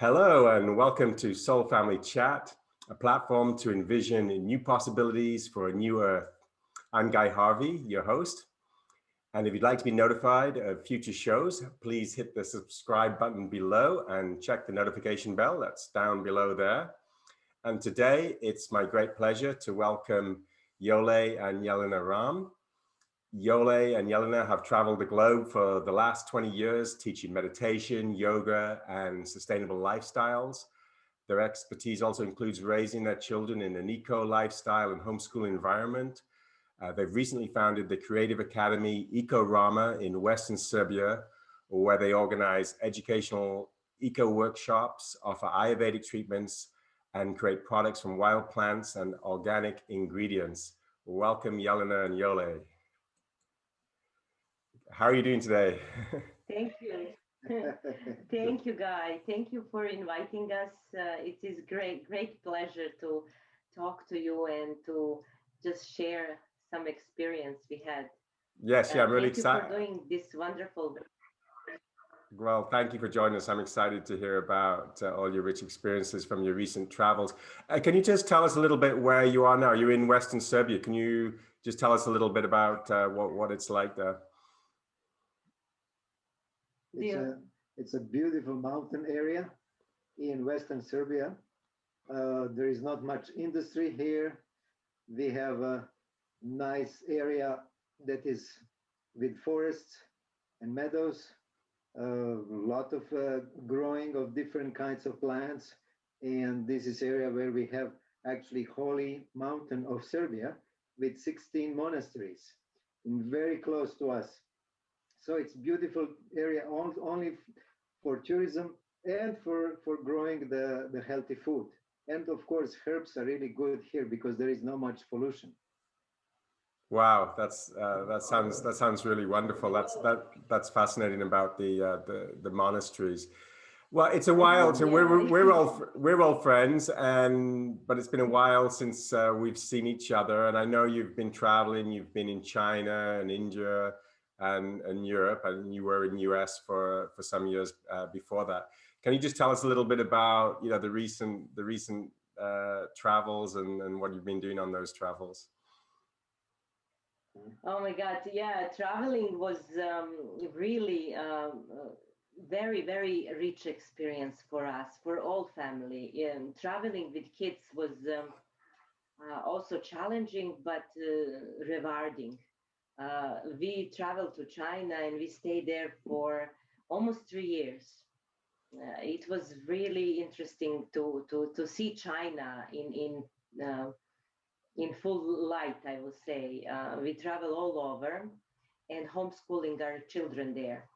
Hello and welcome to Soul Family Chat, a platform to envision new possibilities for a new Earth. I'm Guy Harvey, your host. And if you'd like to be notified of future shows, please hit the subscribe button below and check the notification bell that's down below there. And today it's my great pleasure to welcome Yole and Jelena Raam. Yole and Jelena have traveled the globe for the last 20 years, teaching meditation, yoga, and sustainable lifestyles. Their expertise also includes raising their children in an eco lifestyle and homeschooling environment. They've recently founded the Creative Academy EcoRama in Western Serbia, where they organize educational eco workshops, offer Ayurvedic treatments, and create products from wild plants and organic ingredients. Welcome, Jelena and Yole. How are you doing today? Thank you. Thank you, Guy. Thank you for inviting us. It is great pleasure to talk to you and to just share some experience we had. Yes, yeah, I'm really Thank you for excited. doing this wonderful. Well, thank you for joining us. I'm excited to hear about all your rich experiences from your recent travels. Can you just tell us a little bit where you are now? You're in Western Serbia. Can you just tell us a little bit about what it's like there? It's a beautiful mountain area in Western Serbia. There is not much industry here. We have a nice area that is with forests and meadows, a lot of growing of different kinds of plants. And this is area where we have actually holy mountain of Serbia with 16 monasteries very close to us. So it's beautiful area only for tourism and for growing the healthy food. And of course, herbs are really good here because there is not much pollution. Wow, that sounds really wonderful. That's fascinating about the monasteries. Well, it's a while. So we're all friends, but it's been a while since we've seen each other. And I know you've been traveling. You've been in China and India and Europe, and you were in US for some years before that. Can you just tell us a little bit about the recent travels and what you've been doing on those travels? Oh my God, yeah, traveling was really very rich experience for us, for all family. Traveling with kids was also challenging but rewarding. We traveled to China and we stayed there for almost 3 years. It was really interesting to see China in full light, I will say. We travel all over and homeschooling our children there.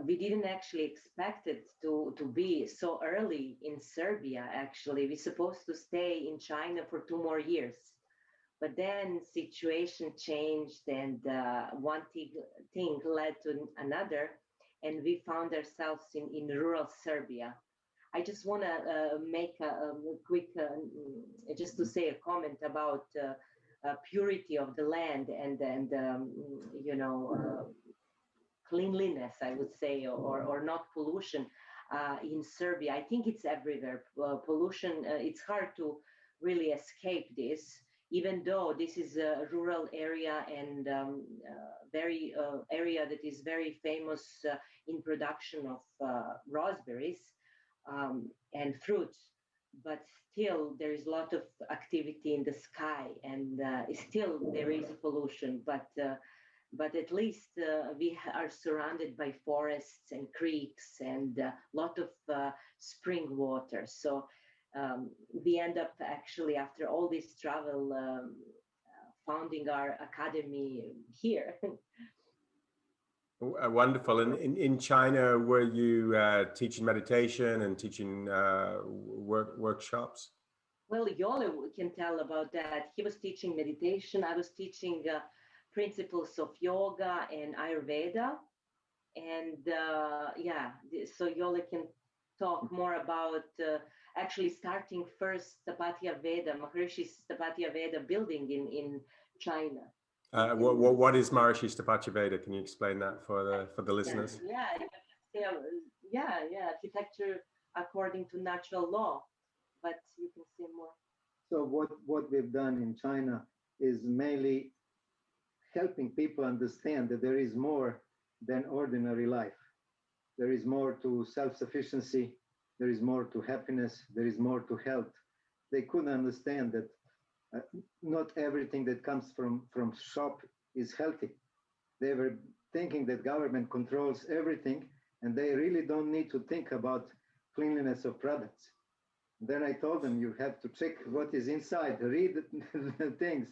We didn't actually expect it to be so early in Serbia, actually. We're supposed to stay in China for 2 more years. But then situation changed and one thing led to another, and we found ourselves in rural Serbia. I just want to make a quick, just to say a comment about purity of the land and cleanliness, I would say, or not pollution in Serbia. I think it's everywhere. Pollution, it's hard to really escape this, even though this is a rural area and very area that is very famous in production of raspberries and fruits. But still, there is a lot of activity in the sky, and still there is pollution. But at least we are surrounded by forests and creeks and a lot of spring water. So we end up actually, after all this travel, founding our academy here. Wonderful. And in China, were you teaching meditation and teaching workshops? Well, Yole can tell about that. He was teaching meditation. I was teaching principles of yoga and Ayurveda. And so Yole can talk more about actually starting first Tapatya Veda, Maharishi's Tapatya Veda building in China. What is Maharishi's Tapatya Veda? Can you explain that for the listeners? Yeah, architecture according to natural law. But you can say more. So what we've done in China is mainly helping people understand that there is more than ordinary life. There is more to self-sufficiency. There is more to happiness. There is more to health. They couldn't understand that not everything that comes from shop is healthy. They were thinking that government controls everything, and they really don't need to think about cleanliness of products. Then I told them, you have to check what is inside, read the things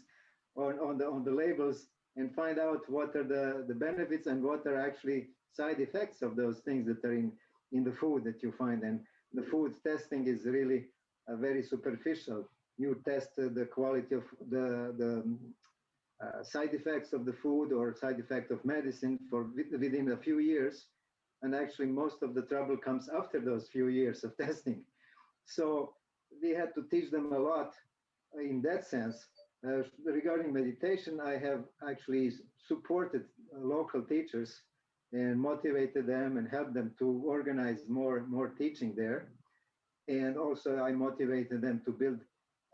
on the labels, and find out what are the benefits and what are actually side effects of those things that are in the food that you find. And the food testing is really very superficial. You test the quality of the side effects of the food or side effect of medicine within a few years. And actually most of the trouble comes after those few years of testing. So we had to teach them a lot in that sense. Regarding meditation, I have actually supported local teachers and motivated them and helped them to organize more teaching there. And also I motivated them to build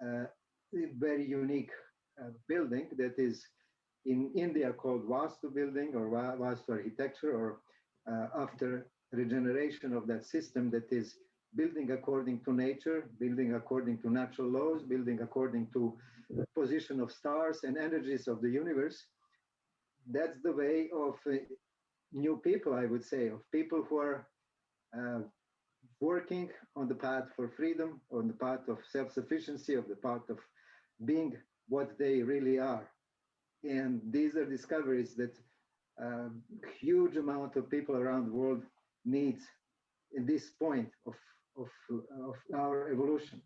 a very unique building that is in India called Vastu building or Vastu architecture, or after regeneration of that system, that is building according to nature, building according to natural laws, building according to the position of stars and energies of the universe. That's the way of new people, I would say, of people who are working on the path for freedom, on the path of self-sufficiency, of the path of being what they really are. And these are discoveries that a huge amount of people around the world needs in this point of our evolution.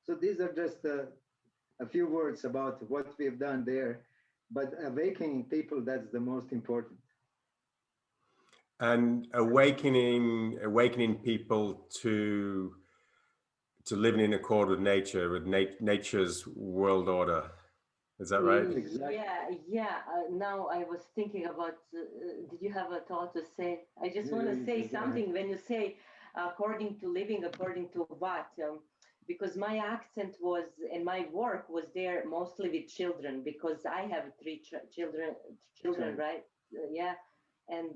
So these are just a few words about what we've done there, but awakening people, that's the most important. And awakening people to living in accord with nature, with nature's world order. Is that right? Exactly. Yeah. Now I was thinking about, did you have a thought to say? I just want to say something when you say according to living, according to what? Because my accent was, and my work was there mostly with children, because I have three children, right? Yeah. And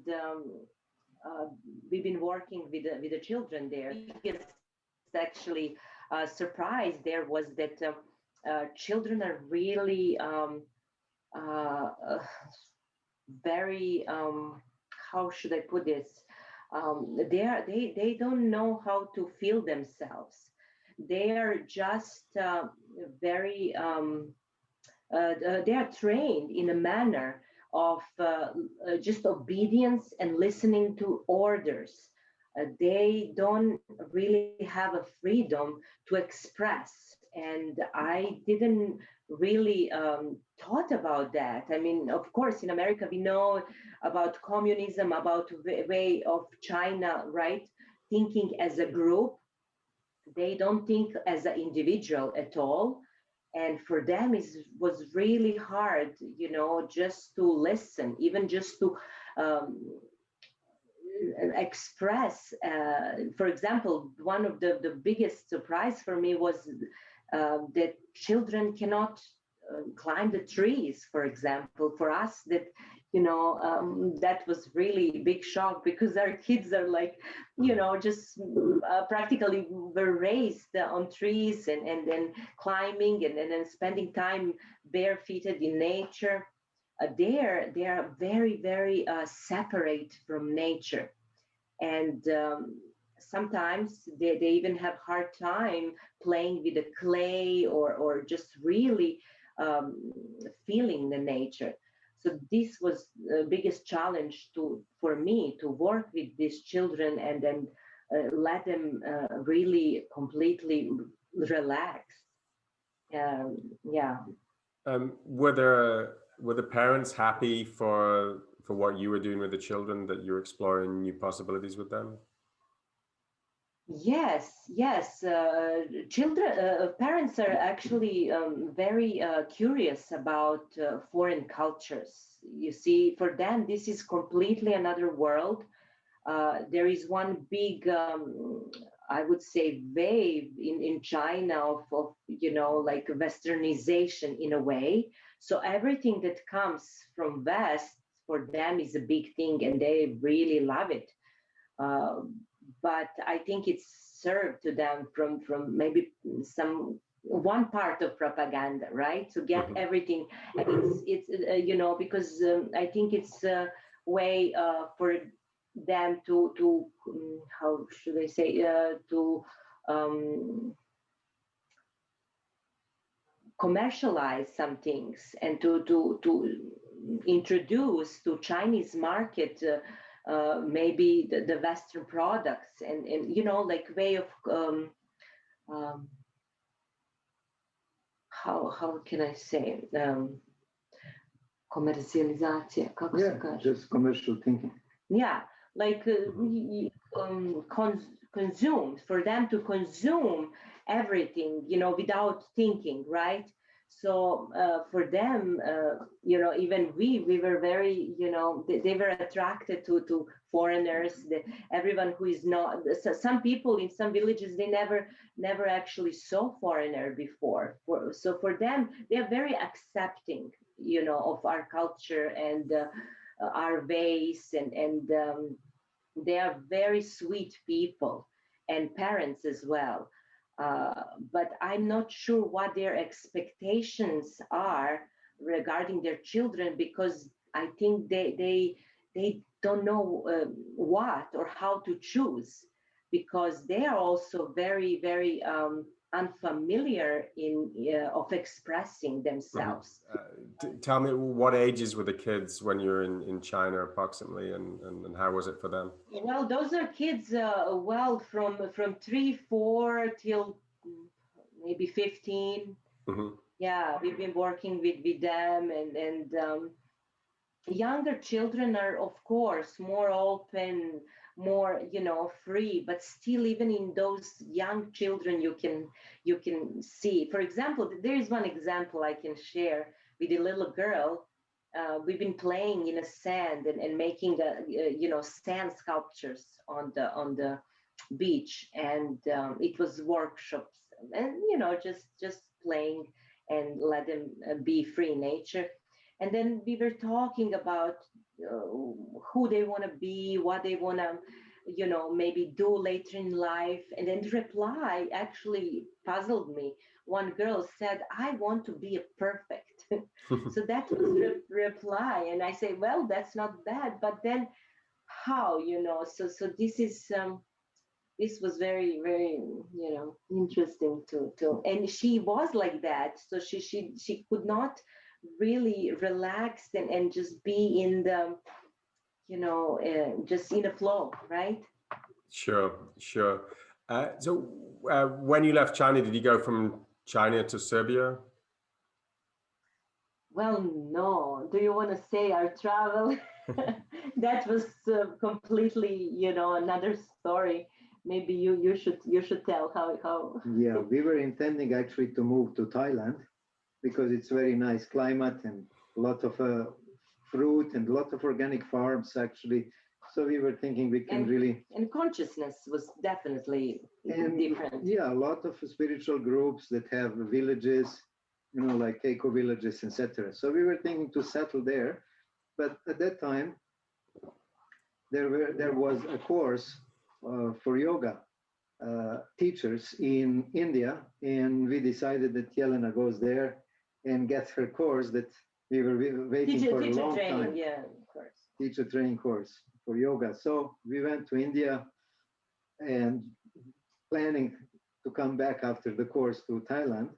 we've been working with the children there. Biggest actually surprise there was that children are really very how should I put this? They don't know how to feel themselves. They are just very they are trained in a manner of just obedience and listening to orders. They don't really have a freedom to express. And I didn't really thought about that. I mean, of course, in America, we know about communism, about the way of China, right? Thinking as a group. They don't think as an individual at all. And for them, it was really hard, just to listen, even just to express. For example, one of the biggest surprise for me was that children cannot climb the trees, for example. For us, that was really big shock, because our kids are like, just practically were raised on trees and then climbing and then spending time barefooted in nature. They are very, very separate from nature. And sometimes they even have hard time playing with the clay or just really feeling the nature. So this was the biggest challenge for me, to work with these children and then let them really completely relax. Yeah. Were the parents happy for what you were doing with the children, that you're exploring new possibilities with them? Yes. Parents are actually very curious about foreign cultures. You see, for them, this is completely another world. There is one big I would say, wave in China of like westernization in a way. So everything that comes from West for them is a big thing, and they really love it. Uh, but I think it's served to them from maybe some one part of propaganda, right? To get Mhm. everything, and it's because I think it's a way for them to how should I say to um, commercialize some things and to introduce to Chinese market maybe the Western products and like way of um, how can I say komercijalizacija, kako se Yeah, kaže? just commercial thinking. Yeah, like consumed for them to consume everything, without thinking, right? So for them, even we were very, they were attracted to foreigners, everyone who is not. Some people in some villages, they never actually saw foreigner before. So for them, they are very accepting, of our culture and our ways and they are very sweet people and parents as well. But I'm not sure what their expectations are regarding their children because I think they don't know what or how to choose because they are also very very unfamiliar in of expressing Mhm. themselves. Tell me, what ages were the kids when you were in China approximately, and how was it for them? Well, those are kids, well, from 3, 4 till maybe 15. Hmm. Yeah, we've been working with them, and younger children are, of course, more open, more free. But still, even in those young children, you can see. For example, there is one example I can share with a little girl. We've been playing in a sand and making sand sculptures on the beach, and it was workshops, and just playing and let them be free in nature. And then we were talking about who they want to be, what they want to maybe do later in life. And then the reply actually puzzled me. One girl said, I want to be a perfect. So that was the reply, and I say, well, that's not bad, but then how, so this was very very interesting to and she was like that, so she could not really relax and just be in the just in the flow, right? Sure, sure. So when you left China, did you go from China to Serbia? Well, no, do you want to say our travel? That was completely another story. Maybe you should tell how Yeah, we were intending actually to move to Thailand because it's very nice climate and a lot of fruit and a lot of organic farms actually. So we were thinking we can and really, and consciousness was definitely and different. yeah, a lot of spiritual groups that have villages, like eco villages, etc. So we were thinking to settle there, but at that time there was a course for yoga teachers in India, and we decided that Jelena goes there and gets her course that we were waiting Teacher, for a teacher long training, time, yeah, of course. teacher training course for yoga. So we went to India and planning to come back after the course to Thailand.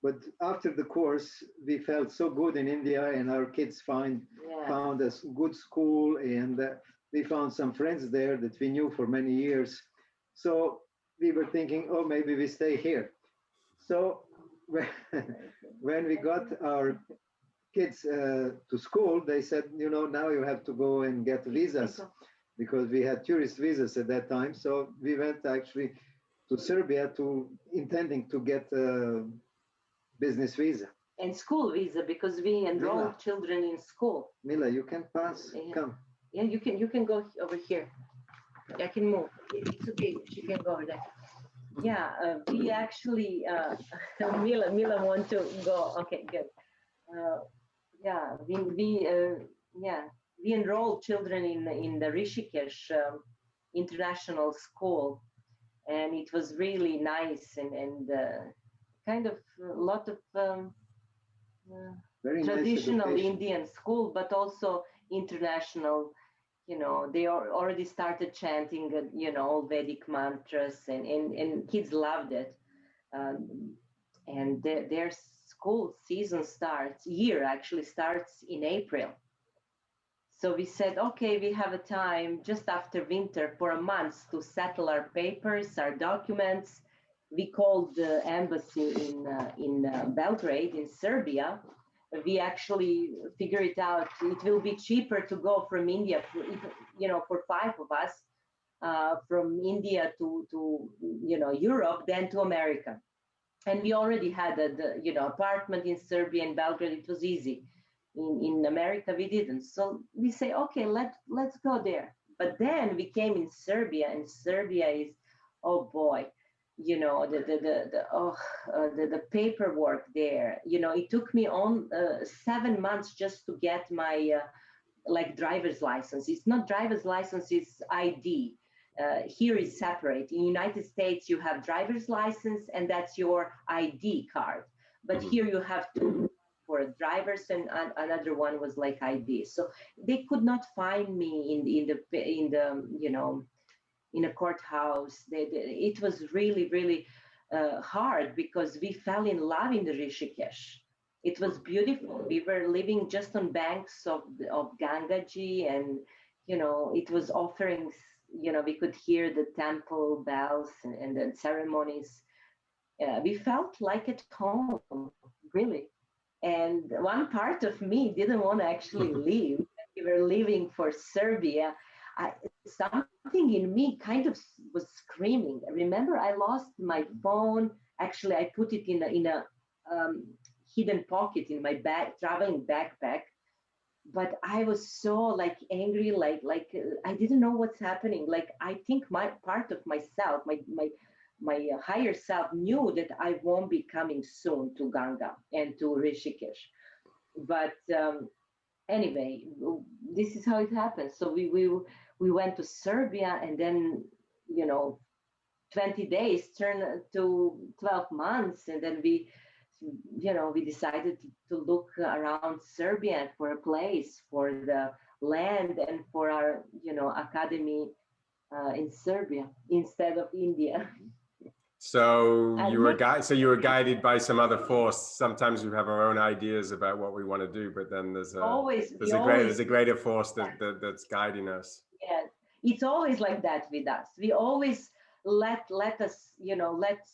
But after the course, we felt so good in India, and our kids Yeah. found a good school, and we found some friends there that we knew for many years. So we were thinking, oh, maybe we stay here. So when, when we got our kids to school, they said, now you have to go and get visas because we had tourist visas at that time. So we went actually to Serbia to intending to get a business visa. And school visa because we enroll Mila. children in school. Mila, you can pass. Yeah. Come. Yeah, you can go over here. I can move. It's okay. She can go over there. Yeah, we actually, Mila want to go. Okay, good. Uh, yeah, yeah, we enroll children in the Rishikesh International School, and it was really nice and kind of a lot of Very nice traditional education. Indian school, but also international. You know, they already started chanting, all Vedic mantras, and kids loved it. And their school season year actually starts in April. So we said, okay, we have a time just after winter for a month to settle our papers, our documents. We called the embassy in Belgrade, in Serbia. We actually figured it out. It will be cheaper to go from India, for 5 of us, from India to Europe than to America. And we already had apartment in Serbia and Belgrade. It was easy. In America, we didn't. So we say, okay, let's go there. But then we came in Serbia, and Serbia is, oh boy, the paperwork there. It took me on 7 months just to get my like driver's license. It's not driver's license, it's ID. Here is separate. In United States, you have driver's license, and that's your ID card. But here you have to for a driver's, and another one was like ID. So they could not find me in a courthouse. It was really, really hard because we fell in love in the Rishikesh. It was beautiful. We were living just on banks of Gangaji, and it was offerings. We could hear the temple bells and the ceremonies. We felt like at home, really. And one part of me didn't want to actually leave. We were leaving for Serbia. Something in me kind of was screaming. I remember I lost my phone. Actually, I put it in a hidden pocket in my traveling backpack. But I was so like angry, like I didn't know what's happening. Like I think my part of myself, my higher self knew that I won't be coming soon to Ganga and to Rishikesh. But anyway, this is how it happened. So we went to Serbia, and then 20 days turned to 12 months, and then we decided to look around Serbia for a place for the land and for our academy in Serbia instead of India. So you were guided by some other force. Sometimes we have our own ideas about what we want to do, but then there's a greater force that's guiding us. Yeah, it's always like that with us. We always let us, let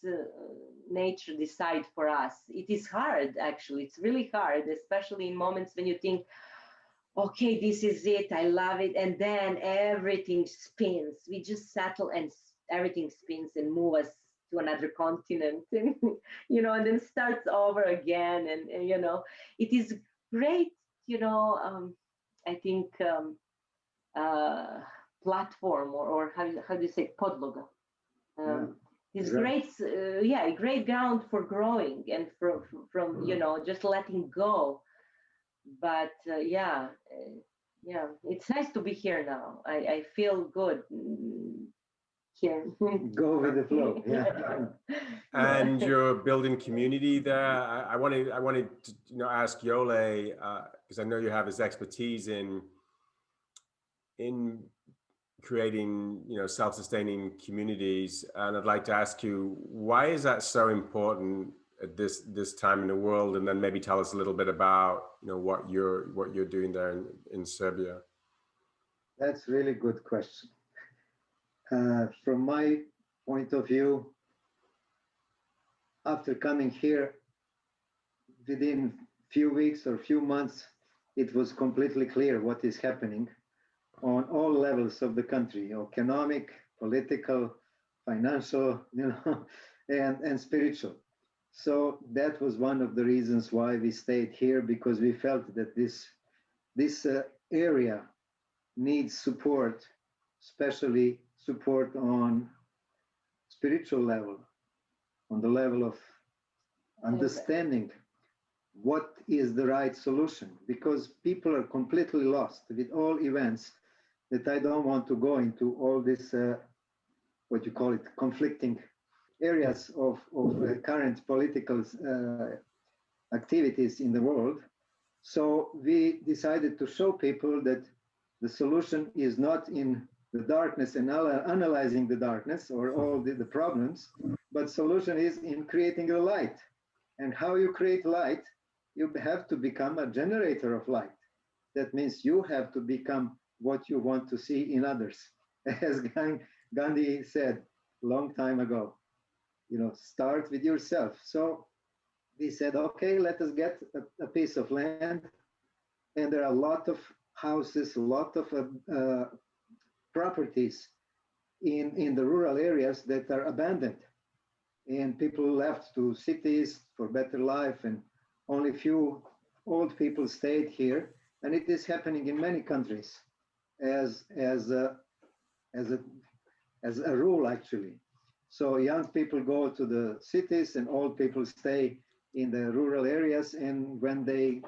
nature decide for us. It is hard, actually. It's really hard, especially in moments when you think, okay, this is it, I love it, and then everything spins. We just settle and everything spins and move us to another continent, and and then starts over again, and it is great, I think platform, or how do you say, podloga. It's great, great ground for growing and from just letting go. But it's nice to be here now. I feel good here. Go with the flow. Yeah. And you're building community there. I wanted to ask Yole, because I know you have his expertise in creating self-sustaining communities, and I'd like to ask you, why is that so important at this time in the world? And then maybe tell us a little bit about what you're doing there in Serbia. That's a really good question. From my point of view, after coming here, within few weeks or few months, it was completely clear what is happening on all levels of the country: economic, political, financial, and spiritual. So that was one of the reasons why we stayed here, because we felt that this area needs support, especially support on spiritual level, on the level of understanding what is the right solution, because people are completely lost with all events that I don't want to go into all this, what you call it, conflicting areas of current political activities in the world. So we decided to show people that the solution is not in the darkness and analyzing the darkness or all the problems, but solution is in creating the light. And how you create light, you have to become a generator of light. That means you have to become what you want to see in others. As Gandhi said a long time ago, start with yourself. So we said, okay, let us get a piece of land. And there are a lot of houses, a lot of properties in the rural areas that are abandoned. And people left to cities for better life, and only few old people stayed here. And it is happening in many countries as a rule, actually. So young people go to the cities and old people stay in the rural areas. And when they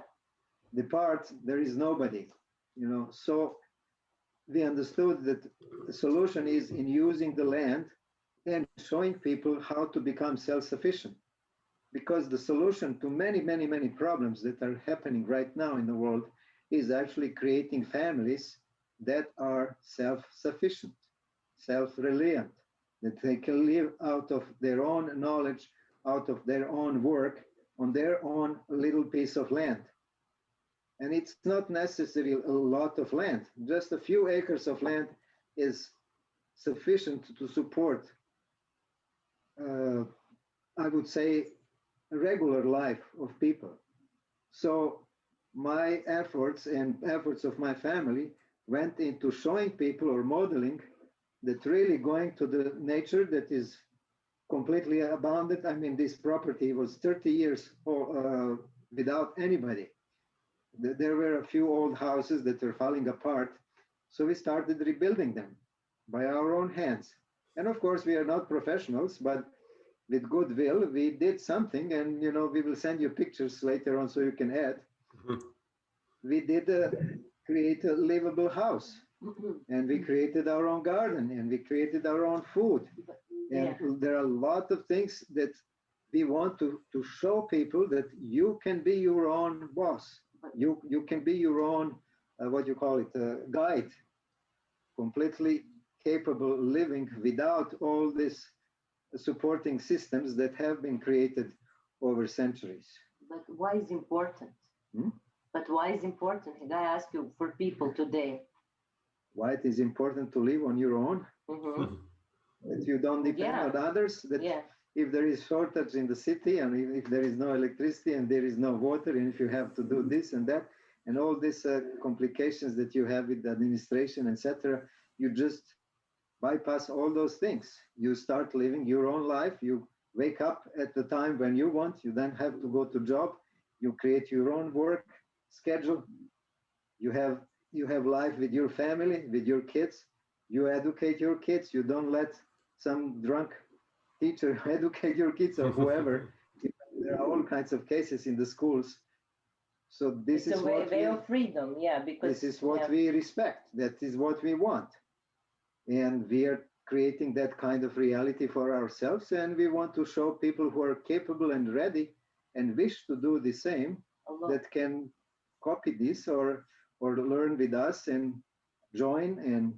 depart, there is nobody, So we understood that the solution is in using the land and showing people how to become self-sufficient. Because the solution to many, many, many problems that are happening right now in the world is actually creating families that are self-sufficient, self-reliant, that they can live out of their own knowledge, out of their own work, on their own little piece of land. And it's not necessarily a lot of land. Just a few acres of land is sufficient to support, I would say, a regular life of people. So my efforts and efforts of my family went into showing people or modeling that really going to the nature that is completely abandoned. I mean, this property was 30 years without anybody. There were a few old houses that were falling apart. So we started rebuilding them by our own hands. And of course, we are not professionals, but with goodwill, we did something. And, we will send you pictures later on so you can add. We did create a livable house. And we created our own garden, and we created our own food. And there are a lot of things that we want to show people that you can be your own boss. You can be your own, guide, completely capable living without all these supporting systems that have been created over centuries. But why is important? But why is important? And I ask you, for people today, why it is important to live on your own? That you don't depend on others, that if there is shortage in the city, and if there is no electricity and there is no water, and if you have to do this and that, and all these complications that you have with the administration, etc., you just bypass all those things. You start living your own life. You wake up at the time when you want. You then have to go to job. You create your own work schedule. You have life with your family, with your kids. You educate your kids. You don't let some drunk teacher educate your kids or whoever. There are all kinds of cases in the schools. So this is a way of freedom, because this is what we respect. That is what we want. And we are creating that kind of reality for ourselves. And we want to show people who are capable and ready and wish to do the same, that can copy this or learn with us and join and,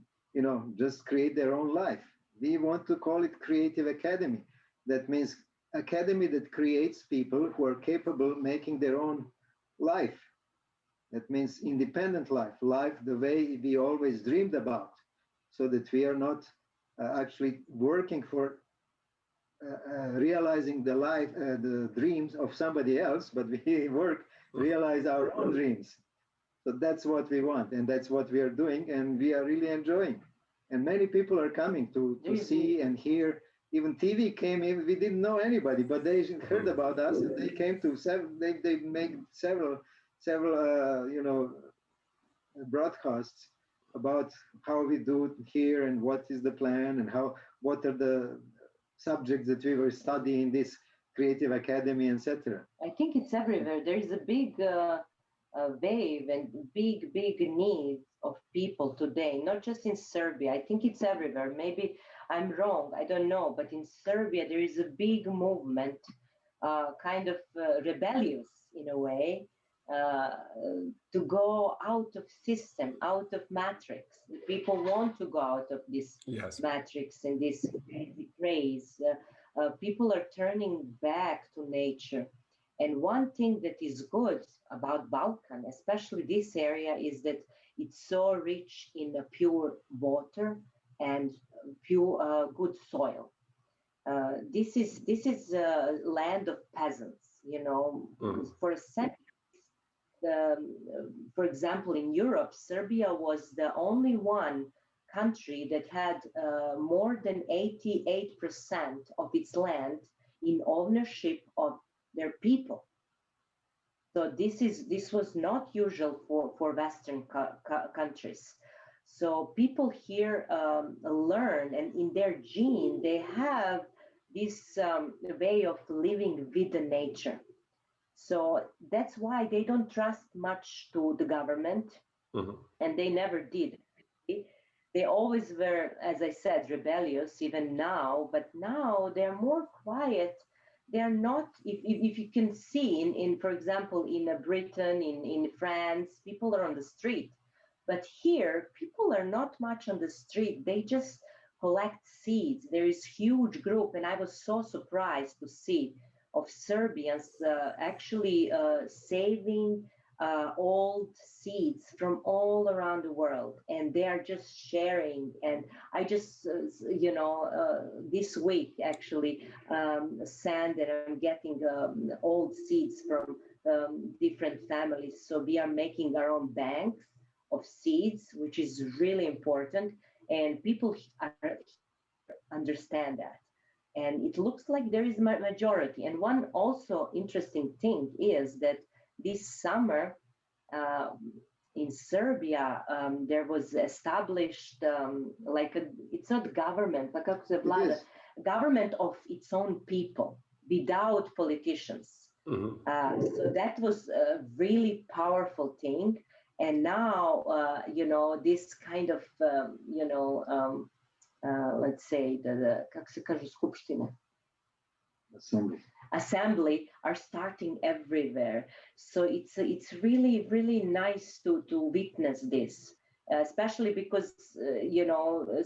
just create their own life. We want to call it Creative Academy. That means academy that creates people who are capable of making their own life. That means independent life the way we always dreamed about, so that we are not actually working for realizing the dreams of somebody else, but we realize our own dreams. So that's what we want, and that's what we are doing, and we are really enjoying. And many people are coming to see and hear. Even TV came in. We didn't know anybody, but they heard about us, and they came to. They made several broadcasts about how we do it here and what is the plan and what are the subjects that we were studying this Creative Academy, etc. I think it's everywhere. There is a big wave and big need of people today, not just in Serbia. I think it's everywhere. Maybe I'm wrong, I don't know, but in Serbia there is a big movement, kind of rebellious in a way, uh, to go out of system, out of matrix. People want to go out of this Yes. matrix and this crazy craze. People are turning back to nature. And one thing that is good about Balkan, especially this area, is that it's so rich in pure water and pure good soil. This is a land of peasants. You know, for a century, for example, in Europe, Serbia was the only one country that had more than 88% of its land in ownership of their people. So this was not usual for Western countries. So people here learn, and in their gene they have this way of living with the nature. So that's why they don't trust much to the government, and they never did. They always were, as I said, rebellious, even now, but now they're more quiet. They're not, if you can see, for example, in Britain, in France, people are on the street. But here, people are not much on the street. They just collect seeds. There is huge group, and I was so surprised to see of Serbians actually saving old seeds from all around the world, and they are just sharing. And I just, this week actually sent that I'm getting old seeds from different families. So we are making our own banks of seeds, which is really important, and people understand that. And it looks like there is majority. And one also interesting thing is that this summer uh, in Serbia, there was established it's not government, but government of its own people without politicians. So that was a really powerful thing. And now, this kind of, let's say, kako se kaže, skupštine? Assembly are starting everywhere. So it's really nice to witness this, especially because,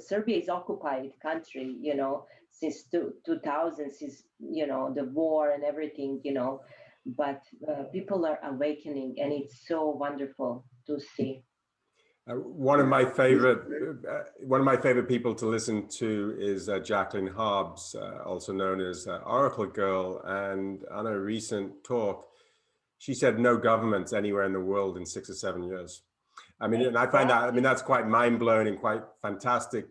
Serbia is occupied country, since 2000, since, the war and everything, but people are awakening, and it's so wonderful to see. One of my favorite people to listen to is Jacqueline Hobbs, also known as Oracle Girl. And on a recent talk, she said no governments anywhere in the world in 6 or 7 years. I mean, and I find that, that's quite mind blowing and quite fantastic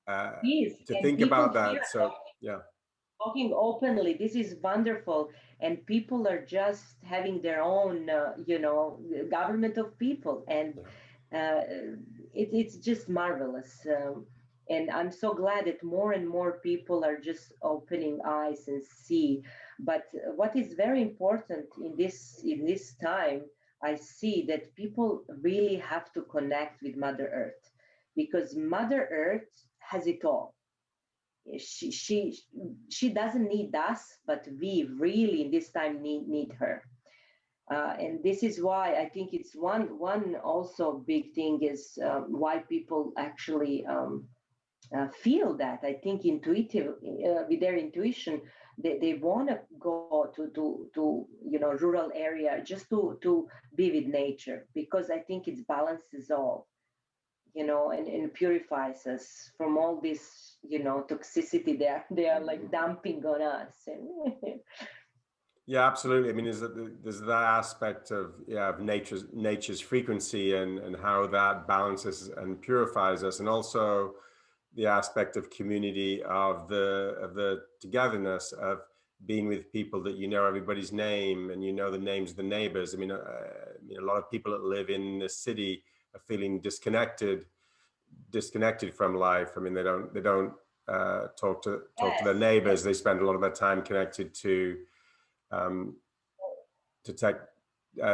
to think about that. So, yeah. Talking openly, this is wonderful, and people are just having their own, government of people, and it's just marvelous. And I'm so glad that more and more people are just opening eyes and see. But what is very important in this time, I see that people really have to connect with Mother Earth, because Mother Earth has it all. She doesn't need us, but we really in this time need her. And this is why I think it's one also big thing is why people actually feel that. I think intuitive with their intuition, they want to go to rural area just to be with nature, because I think it balances all, and purifies us from all this toxicity they are like dumping on us. Yeah, absolutely. I mean, there's that aspect of nature's frequency and how that balances and purifies us, and also the aspect of community, of the togetherness of being with people that everybody's name, and the names of the neighbors. I mean, a lot of people that live in the city are feeling disconnected disconnected from life. I mean, they don't talk to their Yes, neighbors. They spend a lot of their time connected to um,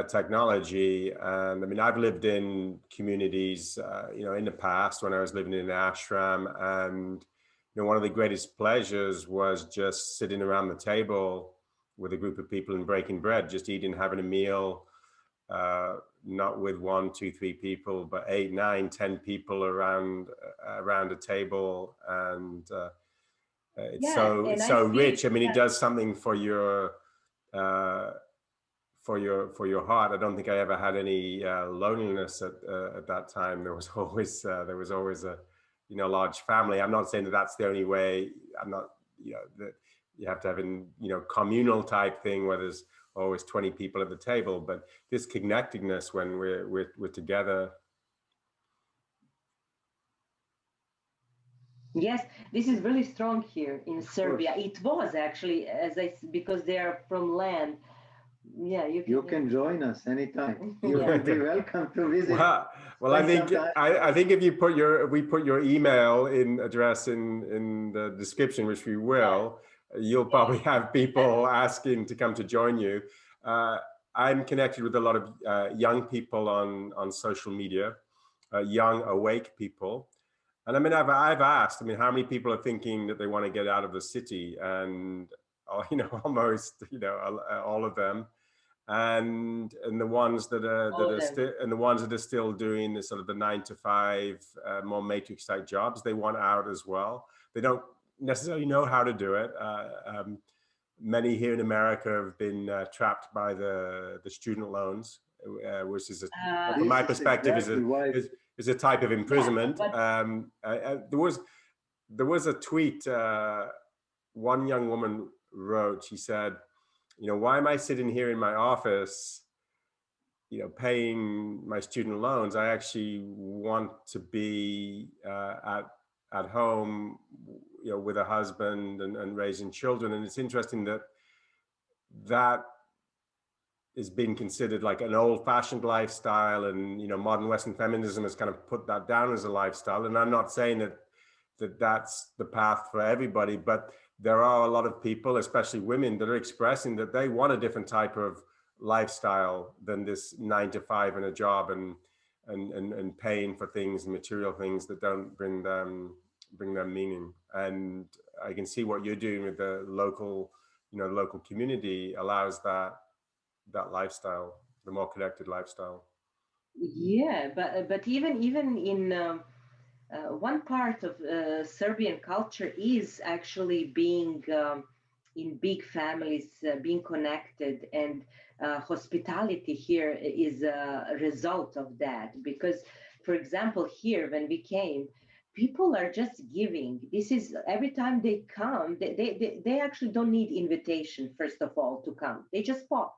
technology. And I mean, I've lived in communities, in the past when I was living in an ashram, and one of the greatest pleasures was just sitting around the table with a group of people and breaking bread, just eating, having a meal, not with 1, 2, 3 people, but 8, 9, 10 people around a table, and it's yes, so and it's I so feel rich. I mean, it that. does something for your uh, heart. I don't think I ever had any loneliness at that time. There was always a large family. I'm not saying that that's the only way. I'm not that you have to have an communal type thing where there's always 20 people at the table, but this connectedness when we're together. Yes, this is really strong here in Serbia. It was actually, because they are from land. Yeah, You can join us anytime. You yeah. will be welcome to visit. Well, I Spend think some time. I think if we put your email address in the description, which we will, you'll probably have people asking to come to join you. I'm connected with a lot of young people on social media, young awake people, and I mean I've asked. I mean, how many people are thinking that they want to get out of the city? And almost all of them. And the ones that All of are them. still, and the ones that are still doing the sort of the 9 to 5 more matrix type jobs, they want out as well. They don't necessarily know how to do it. Many here in America have been trapped by the student loans, which is from my This is perspective exactly why. is a type of Yeah, imprisonment. but There was a tweet one young woman wrote. She said, why am I sitting here in my office, paying my student loans? I actually want to be at home, with a husband and raising children. And it's interesting that is being considered like an old-fashioned lifestyle, and modern Western feminism has kind of put that down as a lifestyle. And I'm not saying that's the path for everybody, but there are a lot of people, especially women, that are expressing that they want a different type of lifestyle than this 9 to 5 in a job and paying for things and material things that don't bring them meaning. And I can see what you're doing with the local community allows that lifestyle, the more connected lifestyle. yeah, but even in one part of Serbian culture is actually being in big families, being connected, and hospitality here is a result of that. Because, for example, here when we came, people are just giving. This is every time they come, they actually don't need invitation, first of all, to come. They just pop.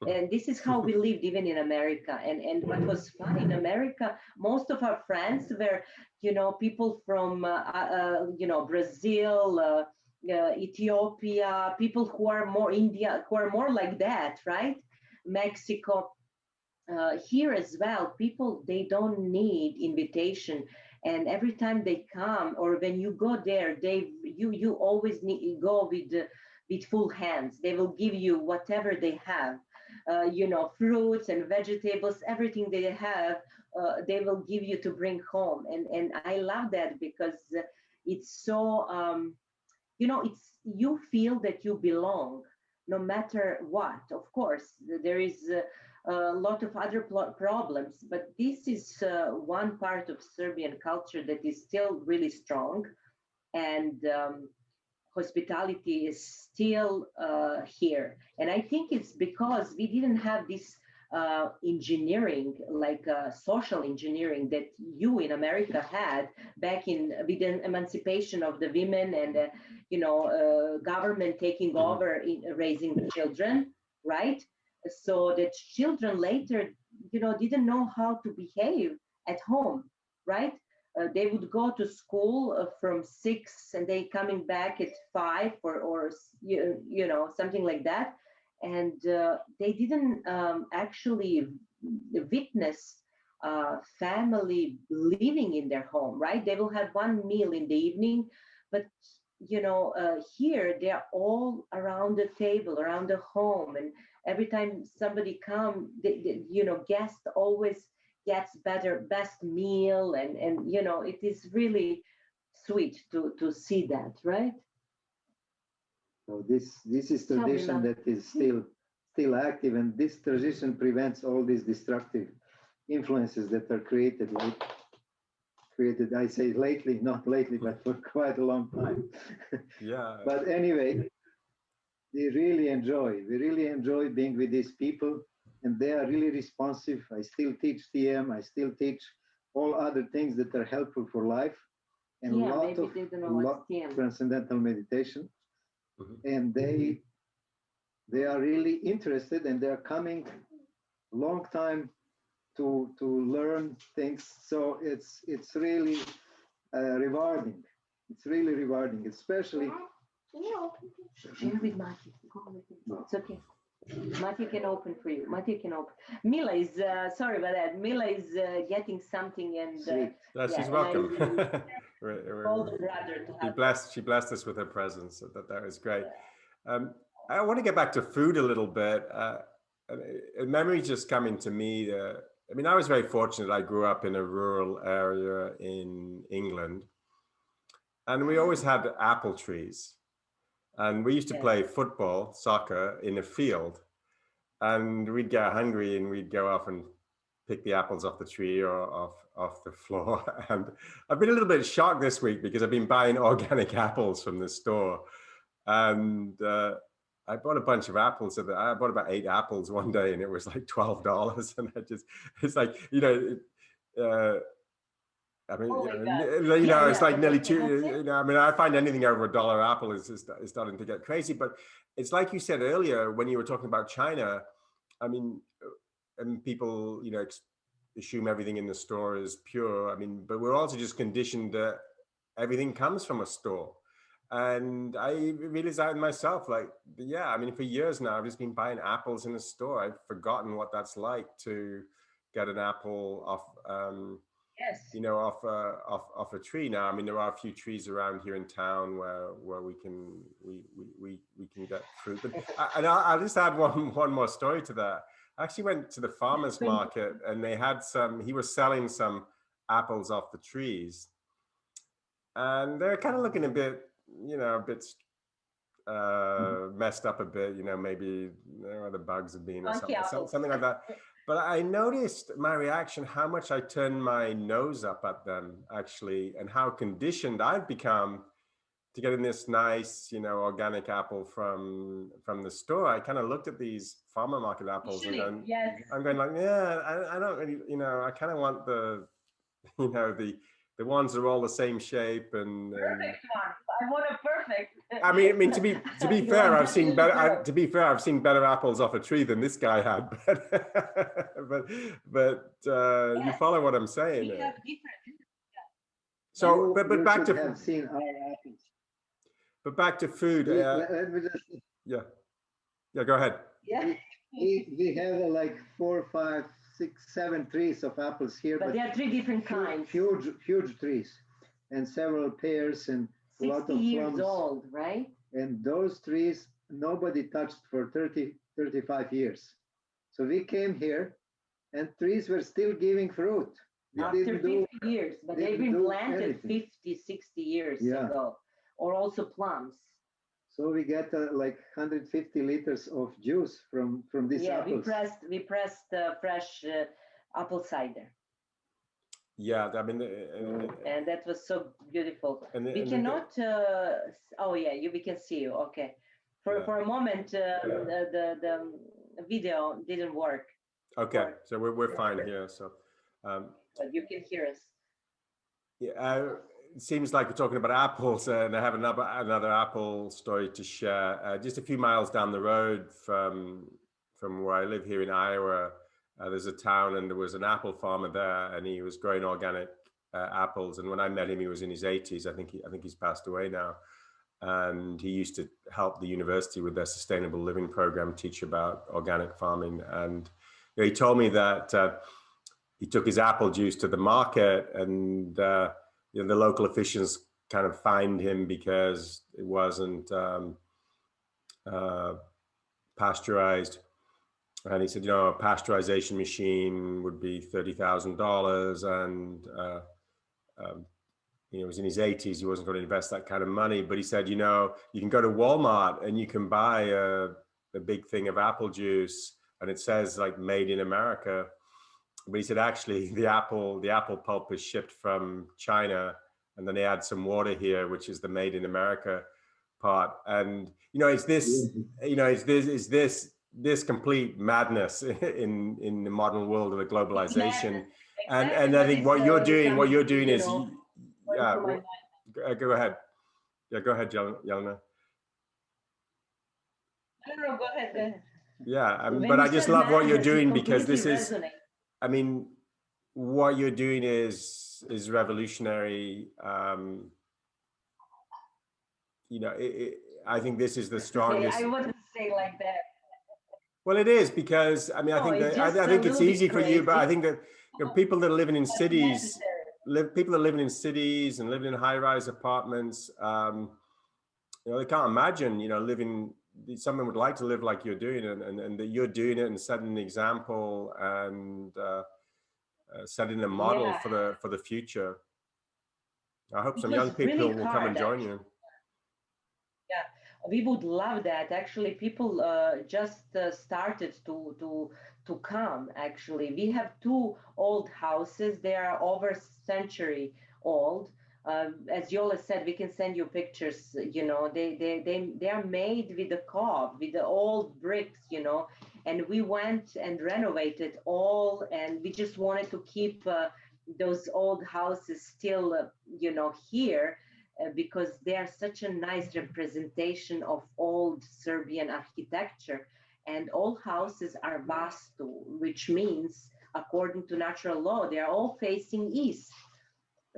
And this is how we lived even in America. And what was fun in America, most of our friends were people from Brazil, Ethiopia, people who are more India, who are more like that, right? Mexico. Here as well, people, they don't need invitation, and every time they come or when you go there, you always need go with full hands. They will give you whatever they have, fruits and vegetables, everything they have, they will give you to bring home. And I love that because it's so it's, you feel that you belong no matter what. Of course there is a lot of other problems, but this is one part of Serbian culture that is still really strong. And hospitality is still here. And I think it's because we didn't have this engineering, like social engineering that you in America had back in with the emancipation of the women and government taking over in raising the children, right? So that children later, didn't know how to behave at home, right? They would go to school from 6 and they coming back at 5 or something like that. And they didn't actually witness family living in their home, right? They will have one meal in the evening, but here they're all around the table, around the home, and every time somebody come, guest always gets best meal, and it is really sweet to see that, right? So this is Tell me, tradition Mom. that is still active, and this tradition prevents all these destructive influences that are created. I say lately, not lately, but for quite a long time. Yeah. But anyway, we really enjoy being with these people, and they are really responsive. I still teach TM, I still teach all other things that are helpful for life, and Yeah, maybe they don't know what's TM. transcendental meditation. And they are really interested, and they are coming long time to learn things. So it's really rewarding. It's really rewarding, especially. Share with Matthew. Go with him. It's okay. Matthew can open for you. Matthew can open. Mila is sorry about that. Mila is getting something, and she's welcome. Older brother to have. She blessed us with her presence. So that was great. I want to get back to food a little bit. A memory just coming to me. I mean, I was very fortunate. I grew up in a rural area in England, and we always had apple trees. And we used to play football, soccer in a field, and we'd get hungry and we'd go off and pick the apples off the tree or off the floor. And I've been a little bit shocked this week because I've been buying organic apples from the store. And I bought a bunch of apples. I bought about 8 apples one day, and it was like $12. And it's like, I mean, it's like nearly two. I mean, I find anything over $1 apple is starting to get crazy. But it's like you said earlier when you were talking about China. I mean, and people, assume everything in the store is pure. I mean, but we're also just conditioned that everything comes from a store. And I realized that in myself, like, yeah, I mean, for years now, I've just been buying apples in the store. I've forgotten what that's like to get an apple off. Off a tree now. I mean, there are a few trees around here in town where we can get fruit. But I'll just add one more story to that. I actually went to the farmer's market, and they had he was selling some apples off the trees, and they're kind of looking a bit, messed up a bit, maybe the bugs have been or something like that. But I noticed my reaction, how much I turned my nose up at them, actually, and how conditioned I've become to getting this nice, organic apple from the store. I kind of looked at these farmer market apples and then I'm going like, yeah, I don't really, I kind of want the ones that are all the same shape and perfect one. I want a perfect. I mean, to be fair, I've seen better. To be fair, I've seen better apples off a tree than this guy had. But you follow what I'm saying. We have different. So, but back to have seen our apples. But back to food. Let me just. Yeah. Go ahead. Yeah. We have like 4, 5, 6, 7 trees of apples here. But there are 3 different kinds. Huge trees, and several pears and 60 a lot of years plums. old, right? And those trees nobody touched for 30, 35 years. So we came here, and trees were still giving fruit. After 50 years, but they've been planted 50, 60 years ago, or also plums. So we get like 150 liters of juice from these apples. We pressed fresh apple cider. Yeah, I mean, and that was so beautiful. We cannot. We can see you. Okay, for a moment, the video didn't work. Okay, so we're fine here. So, but you can hear us. Yeah. It seems like we're talking about apples, and I have another apple story to share. Just a few miles down the road from where I live here in Iowa, there's a town, and there was an apple farmer there, and he was growing organic apples. And when I met him, he was in his 80s. I think he's passed away now. And he used to help the university with their sustainable living program, teach about organic farming. And he told me that he took his apple juice to the market, and you know, the local officials kind of fined him because it wasn't pasteurized. And he said, you know, a pasteurization machine would be $30,000, and you know, he was in his 80s. He wasn't going to invest that kind of money. But he said, you know, you can go to Walmart and you can buy a big thing of apple juice, and it says like made in America. But he said, actually, the apple pulp is shipped from China, and then they add some water here, which is the made in America part. And you know, it's this, you know, it's this complete madness in the modern world of the globalization. Exactly. And I think what you're doing is, yeah. Go ahead. Yeah, go ahead, Jelena. No, go ahead. Go ahead. Yeah, but I just love what you're doing, because this is, I mean, what you're doing is revolutionary. You know, I think this is the strongest. I wouldn't say like that. Well, it is, because I mean, I think that I think it's easy for you, but I think that, you know, people that are living in cities, people that are living in cities and living in high-rise apartments, you know, they can't imagine, you know, living. Someone would like to live like you're doing it, and that you're doing it and setting an example and setting a model for the future. I hope some young people will come and join you. Yeah, we would love that. Actually, people just started to come. Actually, we have two old houses. They are over a century old. As Yole said, we can send you pictures. You know, they are made with the cob, with the old bricks. You know, and we went and renovated all, and we just wanted to keep those old houses still, you know, here. Because they are such a nice representation of old Serbian architecture. And all houses are vastu, which means, according to natural law, they are all facing east.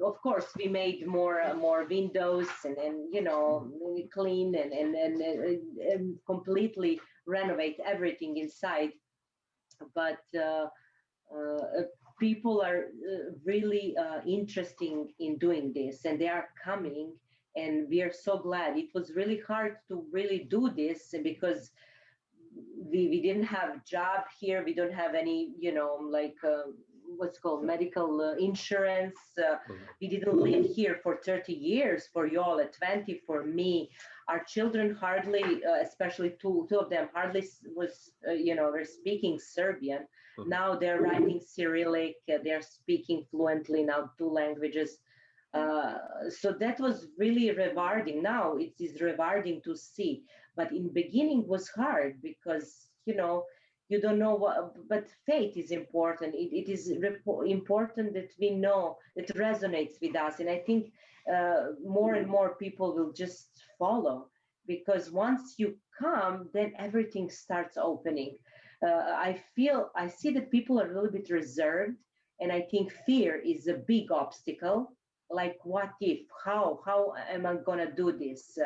Of course, we made more windows and you know, clean and completely renovate everything inside. But people are really interested in doing this, and they are coming, and we are so glad. It was really hard to really do this, because we didn't have job here. We don't have any, you know, like what's called medical insurance. We didn't live here for 30 years, for Yole 20, for me. Our children hardly, especially two of them, hardly was, you know, were speaking Serbian. Now they're writing Cyrillic. They're speaking fluently now 2 languages. So that was really rewarding. Now it is rewarding to see. But in beginning was hard, because, you know, you don't know what, but faith is important. It is important that we know it resonates with us. And I think more and more people will just follow, because once you come, then everything starts opening. I see that people are a little bit reserved, and I think fear is a big obstacle. Like, what if, how am I gonna do this?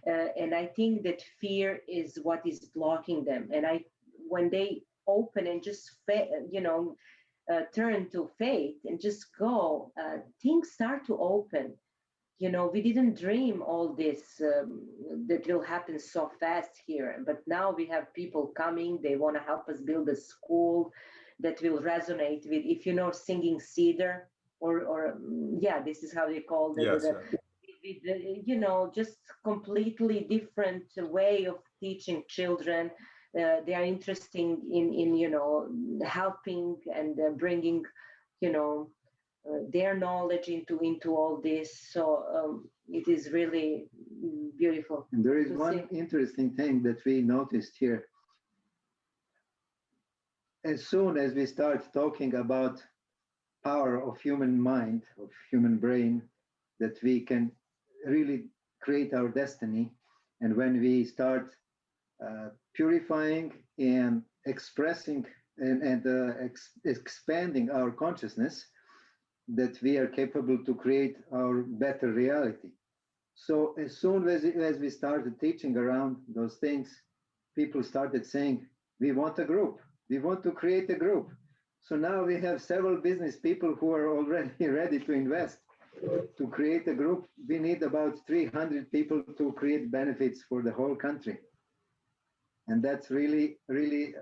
And I think that fear is what is blocking them. And when they open and just you know, turn to faith and just go, things start to open. You know, we didn't dream all this that will happen so fast here, but now we have people coming. They want to help us build a school that will resonate with, if you know, singing cedar, or yeah, this is how they call it. Yes, you know, just completely different way of teaching children. They are interested in you know, helping and bringing, you know, their knowledge into all this. So it is really beautiful. And there is one interesting thing that we noticed here. As soon as we start talking about power of human mind, of human brain, that we can really create our destiny, and when we start purifying and expressing and expanding our consciousness, that we are capable to create our better reality. So as soon as we started teaching around those things, people started saying, we want a group. We want to create a group. So now we have several business people who are already ready to invest. To create a group, we need about 300 people to create benefits for the whole country. And that's really, really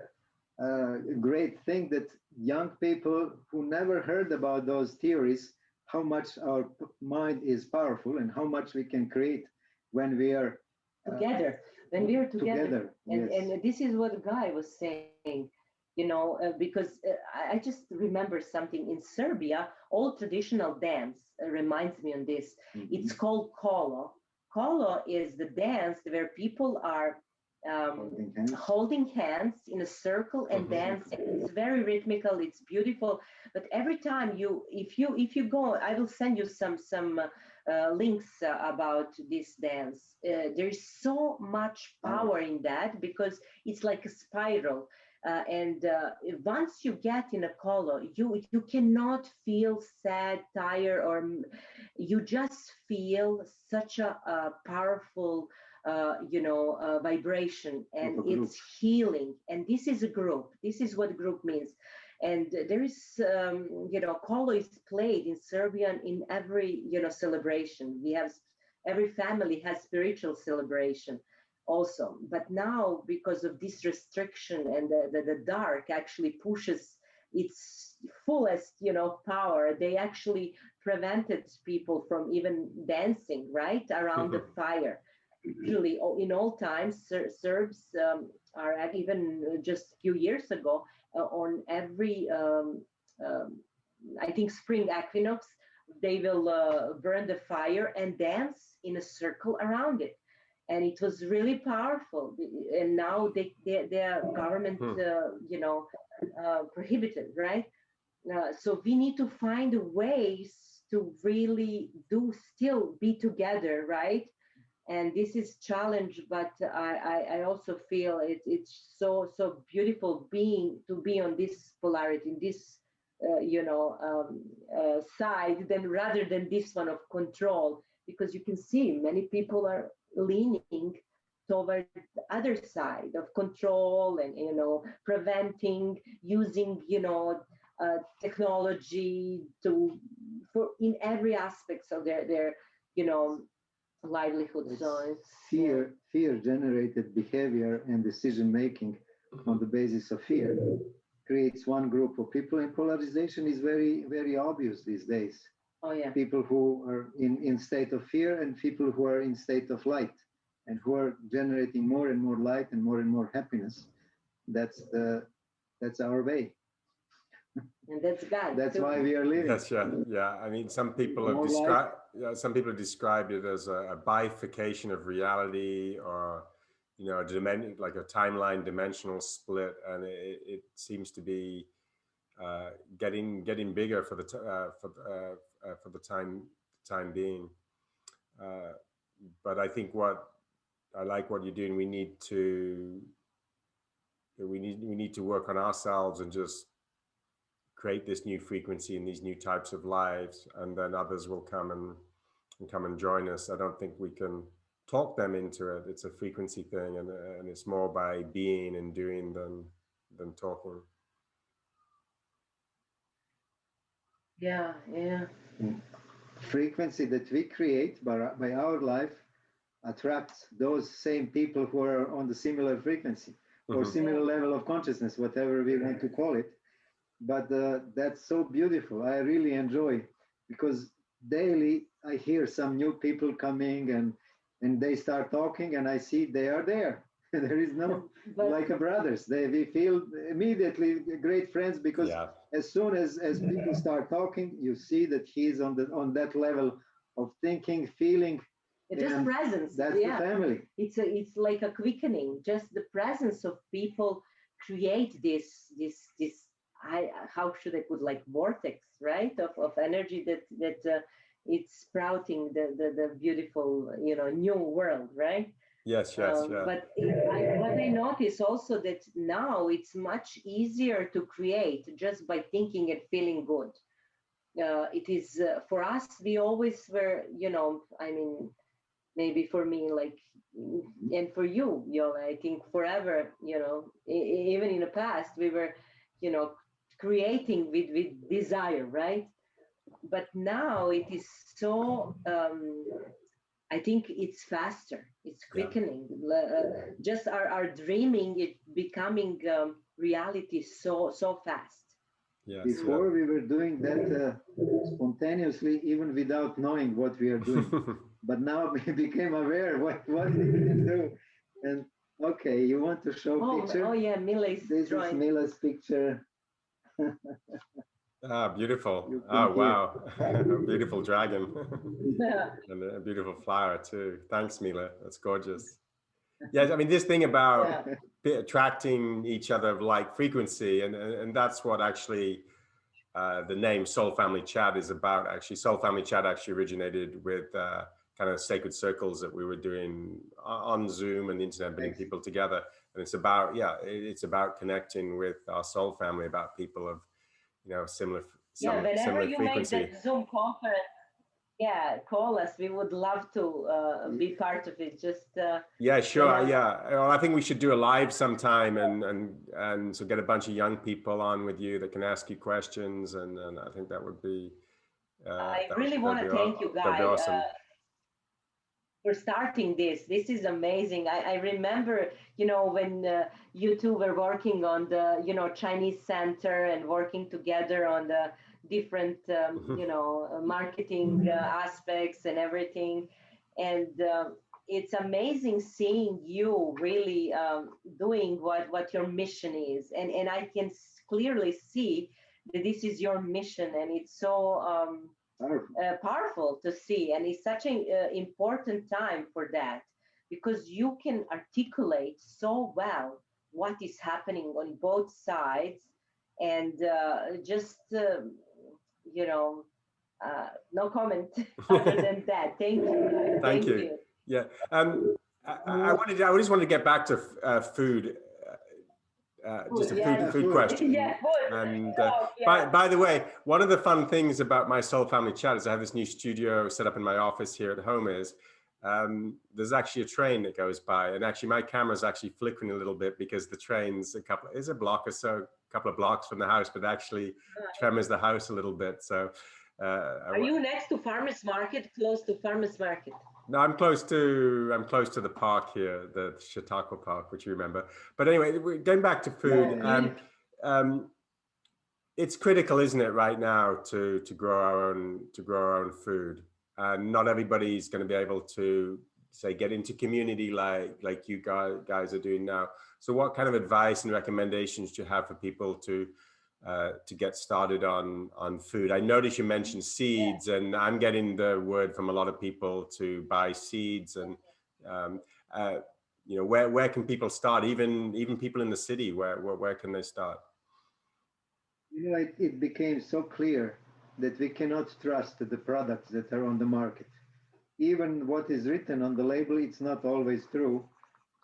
a great thing that young people who never heard about those theories, how much our mind is powerful and how much we can create when we are together. When we are together. Yes. And this is what Guy was saying, because I just remember something in Serbia, all traditional dance reminds me on this. Mhm. It's called kolo. Kolo is the dance where people are holding hands in a circle and dancing. It's very rhythmical. It's beautiful. But every time if you go, I will send you some links about this dance. There's so much power in that because it's like a spiral. And once you get in a kolo, you cannot feel sad, tired, or you just feel such a powerful vibration, and it's healing. And this is a group. This is what group means. And there is, kolo is played in Serbia in every, celebration. We have, every family has spiritual celebration also. But now, because of this restriction and the dark actually pushes its fullest, power, they actually prevented people from even dancing, right, around the fire. Usually, in all times, Serbs are even just a few years ago on every, I think, spring equinox, they will burn the fire and dance in a circle around it. And it was really powerful. And now their government, prohibited, right? So we need to find ways to really still be together, right? And this is challenge, but I also feel it's so beautiful to be on this polarity, in this side, then rather than this one of control, because you can see many people are leaning toward the other side of control and preventing, using technology for in every aspects of their livelihood. So fear generated behavior and decision making on the basis of fear creates one group of people, and polarization is very, very obvious these days. Oh yeah. People who are in state of fear and people who are in state of light and who are generating more and more light and more happiness. That's our way. And that's God. That's why we are living. Yes, yeah. I mean, some people have described it as a bifurcation of reality, or like a timeline dimensional split, and it seems to be getting bigger for the time being. But I think what you're doing, we need to work on ourselves and just create this new frequency and these new types of lives, and then others will come and join us. I don't think we can talk them into it. It's a frequency thing, and it's more by being and doing than talking. Yeah. Frequency that we create by our life attracts those same people who are on the similar frequency or similar level of consciousness, whatever we want to call it. But that's so beautiful. I really enjoy, because daily I hear some new people coming and they start talking, and I see they are there. There is no like a brothers. We feel immediately great friends, because as soon as people start talking, you see that he's on that level of thinking, feeling. Just presence. That's the family. It's like a quickening. Just the presence of people create this. How should I put, like vortex, right? Of energy that it's sprouting the beautiful new world, right? Yes. But what I notice also that now it's much easier to create just by thinking and feeling good. It is for us. We always were, I mean, maybe for me, like, and for you, I think forever, even in the past, we were, creating with desire, right? But now it is so I think it's faster, it's Yeah. quickening. Just our dreaming, it becoming reality so fast. Yes. Yeah. Before we were doing that spontaneously, even without knowing what we are doing. But now we became aware what we can do. And okay, you want to show Oh picture? yeah, Mila is This is drawing. Mila's picture. Ah, beautiful. You can Oh, hear. wow. A beautiful dragon. And a beautiful flower too. Thanks, Mila. That's gorgeous. Yeah, I mean, this thing about Yeah. attracting each other of like frequency, and that's what actually the name Soul Family Chat is about. Actually, Soul Family Chat actually originated with kind of sacred circles that we were doing on Zoom and the internet, bringing people together. And it's about, yeah, it's about connecting with our soul family, about people of, you know, Yeah, whenever similar you make frequency. that Zoom conference, yeah, call us. We would love to be part of it. Just Yeah, sure. whenever. Yeah, well, I think we should do a live sometime, and so get a bunch of young people on with you that can ask you questions, and I think that would be I really want to thank you, that'd be Guy, awesome. for starting this. This is amazing. I remember, when you two were working on the, Chinese center and working together on the different, marketing aspects and everything. And it's amazing seeing you really doing what your mission is. And I can clearly see that this is your mission, and it's so powerful to see, and it's such an important time for that, because you can articulate so well what is happening on both sides, and just you know no comment other than that. Thank you. Thank Thank you. you. Yeah. I just wanted to get back to food. Just Food, a yes. food Food. question. Yeah, food. And Oh, yeah. by the way, one of the fun things about my Soul Family Chat is I have this new studio set up in my office here at home. Is there's actually a train that goes by, and actually my camera's actually flickering a little bit because the train's a block or so, a couple of blocks from the house, but actually tremors the house a little bit. So. Are you next to farmers market, close to farmers market? No, I'm close to the park here, the Chautauqua Park, which you remember. But anyway, going back to food, Yeah. it's critical, isn't it, right now to grow our own food, and not everybody's going to be able to say get into community like you guys are doing now. So, what kind of advice and recommendations do you have for people to get started on food? I noticed you mentioned seeds, and I'm getting the word from a lot of people to buy seeds, and um, where can people start? Even people in the city, where can they start? It became so clear that we cannot trust the products that are on the market. Even what is written on the label, it's not always true.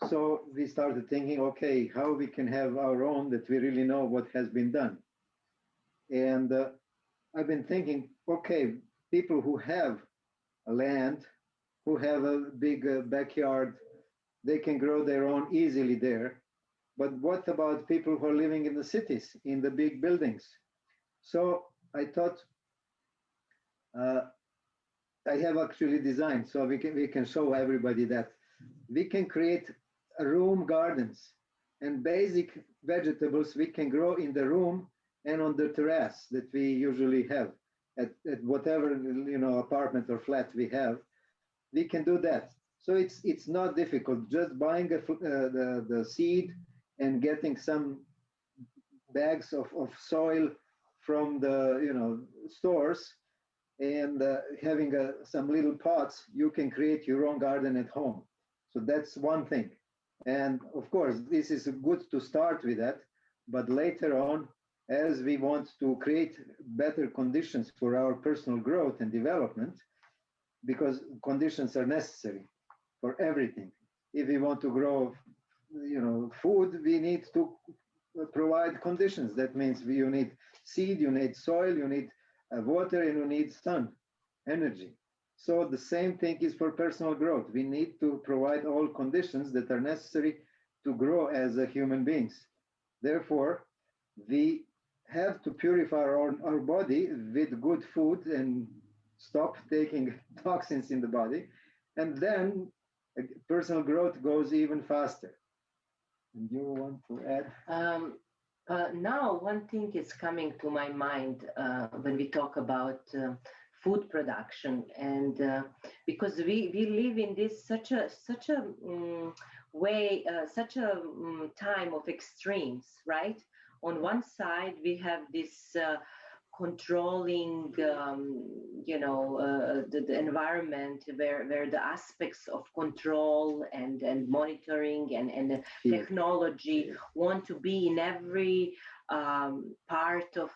So we started thinking, okay, how we can have our own, that we really know what has been done. And I've been thinking, okay, people who have a land, who have a big backyard, they can grow their own easily there. But what about people who are living in the cities, in the big buildings? So I thought uh, I have actually designed, so we can show everybody that we can create room gardens, and basic vegetables we can grow in the room and on the terrace that we usually have at whatever apartment or flat we have. We can do that. So it's not difficult. Just buying the seed and getting some bags of soil from the stores, and having some little pots, you can create your own garden at home. So that's one thing. And of course, this is good to start with that. But later on, as we want to create better conditions for our personal growth and development, because conditions are necessary for everything. If we want to grow, food, we need to provide conditions. That means you need seed, you need soil, you need water, and you need sun, energy. So the same thing is for personal growth. We need to provide all conditions that are necessary to grow as a human beings. Therefore, we have to purify our body with good food and stop taking toxins in the body. And then personal growth goes even faster. And you want to add? Now, one thing is coming to my mind when we talk about food production, and because we live in this such a way, such a time of extremes, right? On one side, we have this controlling, the environment where the aspects of control and monitoring and technology want to be in every part of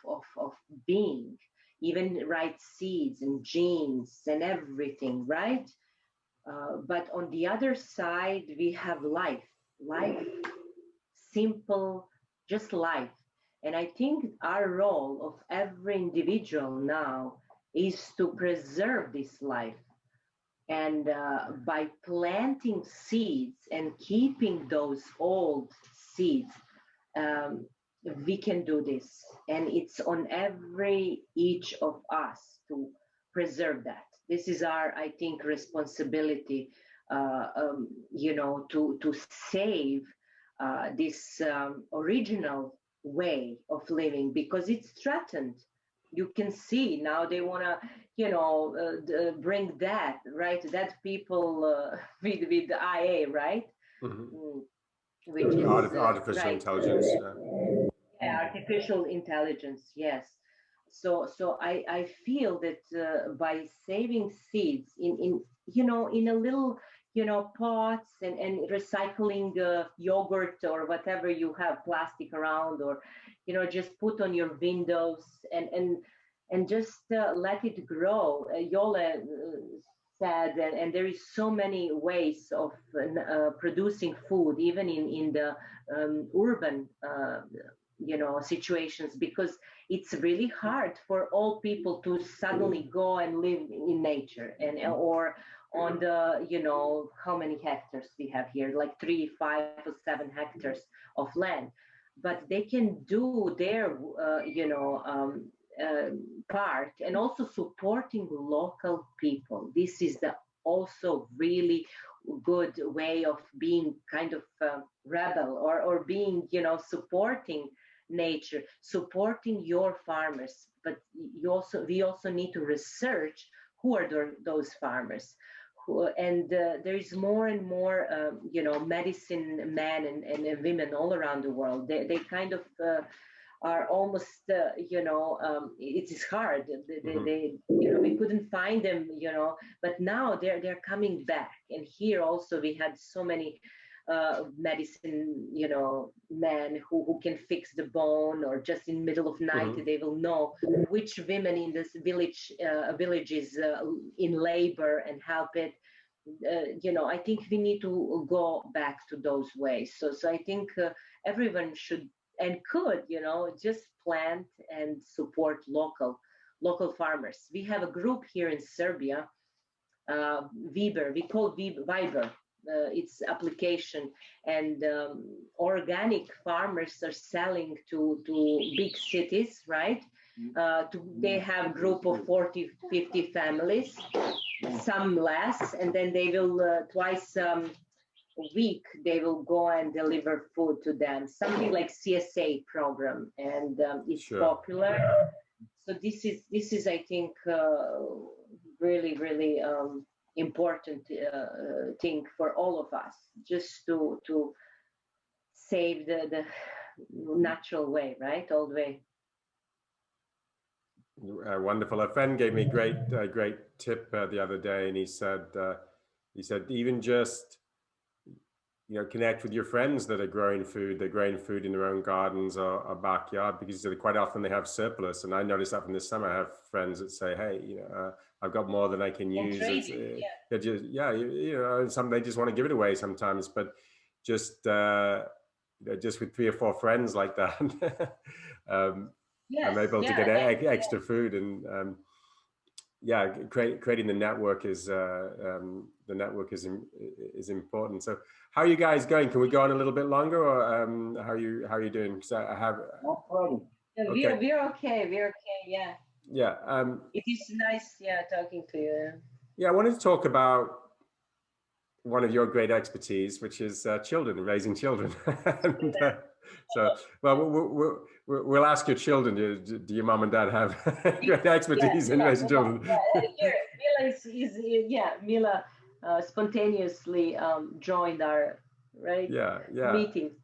being, even right seeds and genes and everything, right? But on the other side, we have life, simple, just life. And I think our role of every individual now is to preserve this life. And by planting seeds and keeping those old seeds, um, we can do this. And it's on each of us to preserve that. This is our, I think, responsibility, to save this original way of living, because it's threatened. You can see now they want to, bring that, right? That people with the IA, right? Mm-hmm. Which is artificial right. intelligence. Yeah, artificial intelligence, yes. So I feel that by saving seeds in a little pots and recycling yogurt or whatever you have plastic around, or just put on your windows and just let it grow. Yole said, and there is so many ways of producing food, even in the urban situations, because it's really hard for all people to suddenly go and live in nature, and or on the how many hectares we have here, like 3, 5, or 7 hectares of land, but they can do their part, and also supporting local people. This is the also really good way of being kind of rebel, or being supporting nature, supporting your farmers. But we also need to research who are those farmers, and there is more and more medicine men and women all around the world. They kind of are almost it is hard. They we couldn't find them, but now they're coming back. And here also we had so many medicine men who can fix the bone, or just in middle of night they will know which women in this village is in labor, and help it. I think we need to go back to those ways. So I think everyone should and could just plant and support local farmers. We have a group here in Serbia, Viber. We call Viber. Its application, and organic farmers are selling to big cities, right? They have group of 40, 50 families, some less, and then they will twice a week they will go and deliver food to them, something like CSA program, and it's popular. So this is I think really important thing for all of us, just to save the natural way, right? Old way. Wonderful. A friend gave me a great tip the other day, and he said even just connect with your friends that are growing food. They're growing food in their own gardens or backyard, because quite often they have surplus. And I noticed that from this summer. I have friends that say, "Hey, I've got more than I can use." Some they just want to give it away sometimes, but just just with 3 or 4 friends like that, I'm able to get extra food. And creating the network is important. So how are you guys going? Can we go on a little bit longer, or how are you doing? Because I have no problem. Okay. We're okay. We're okay. Yeah. Yeah. It is nice, yeah, talking to you. Yeah, I wanted to talk about one of your great expertise, which is children, raising children. And, so, well, we'll ask your children. Do your mom and dad have great expertise in raising children? Here, Mila yeah, Mila spontaneously joined our Yeah. meeting.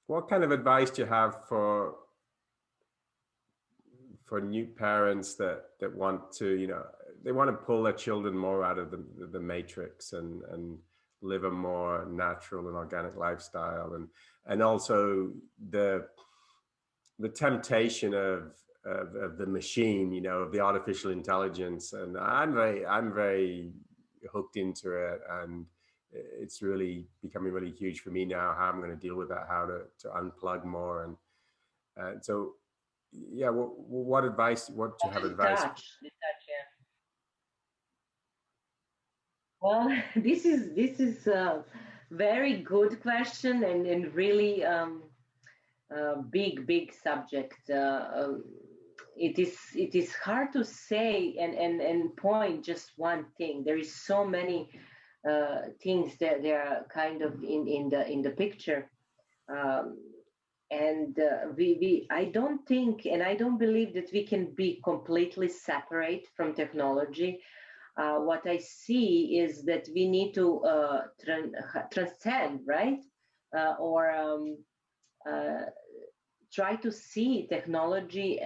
What kind of advice do you have for new parents that want to, they want to pull their children more out of the matrix and live a more natural and organic lifestyle, and also the temptation of the machine, of the artificial intelligence. And I'm very hooked into it, and it's really becoming really huge for me now, how I'm going to deal with that, how to unplug more. And so, yeah, what advice, what do you have advice? Detach, yeah. Well, this is a very good question, and really big subject. It is hard to say and point just one thing. There is so many things that they are kind of in the picture. And I don't think, and I don't believe that we can be completely separate from technology. What I see is that we need to transcend, right? Or try to see technology,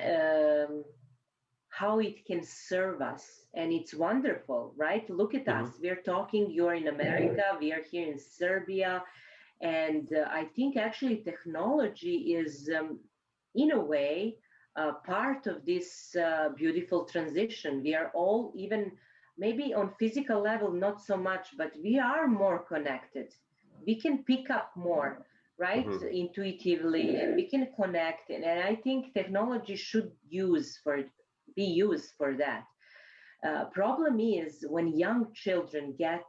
how it can serve us. And it's wonderful, right? Look at us. We're talking, you're in America, we are here in Serbia. And I think actually technology is, in a way, part of this beautiful transition. We are all, even maybe on physical level, not so much, but we are more connected. We can pick up more, right? Intuitively, and we can connect. And I think technology should be used for that. Problem is when young children get,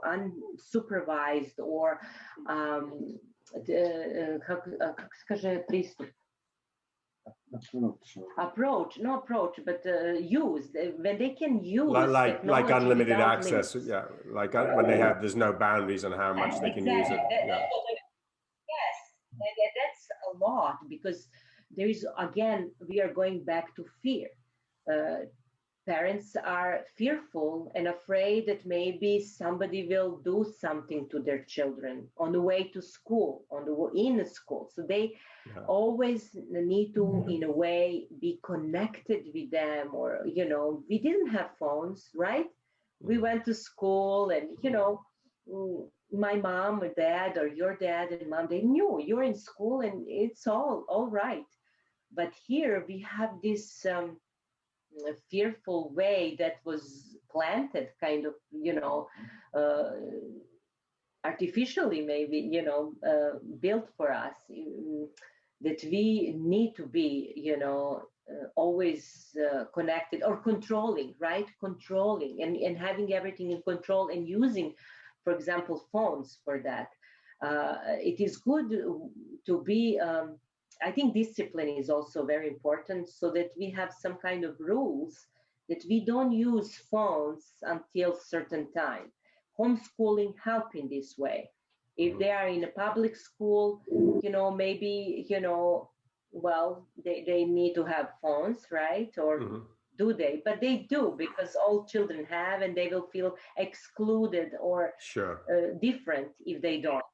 unsupervised or kako se kaže pristup? Approach, but use, when they can use like unlimited access, limits. Yeah, like when there's no boundaries on how much they can use it. Yes, that's a lot, because there is, again, we are going back to fear. Parents are fearful and afraid that maybe somebody will do something to their children on the way to school, in school. So they always need to, in a way, be connected with them. Or, we didn't have phones, right? We went to school, and, my mom or dad, or your dad and mom, they knew you're in school and it's all right. But here we have this fearful way that was planted, kind of, artificially, maybe, built for us, that we need to be, always connected or controlling, right? Controlling and having everything in control, and using, for example, phones for that. It is good to be, I think discipline is also very important, so that we have some kind of rules that we don't use phones until certain time. Homeschooling help in this way. If they are in a public school, maybe, well, they need to have phones, right? Or do they? But they do, because all children have, and they will feel excluded or different if they don't,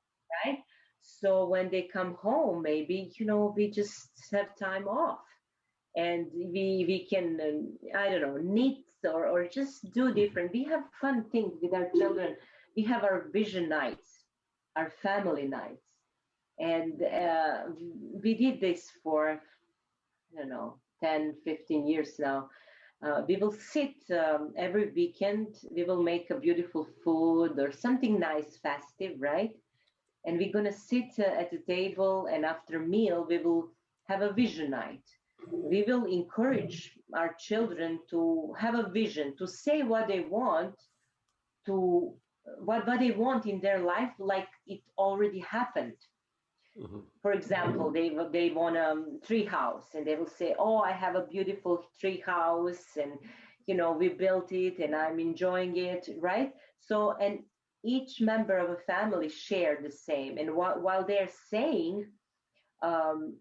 right? So when they come home, maybe, we just have time off, and we can, I don't know, knit or just do different. We have fun things with our children. We have our vision nights, our family nights. And we did this for, 10, 15 years now. We will sit every weekend. We will make a beautiful food or something nice, festive, right? And we're going to sit at the table, and after meal, we will have a vision night. We will encourage our children to have a vision, to say what they want, to what they want in their life, like it already happened. For example, they want a tree house, and they will say, "Oh, I have a beautiful tree house, and we built it, and I'm enjoying it," right? So, and each member of a family share the same, and while they're saying, um,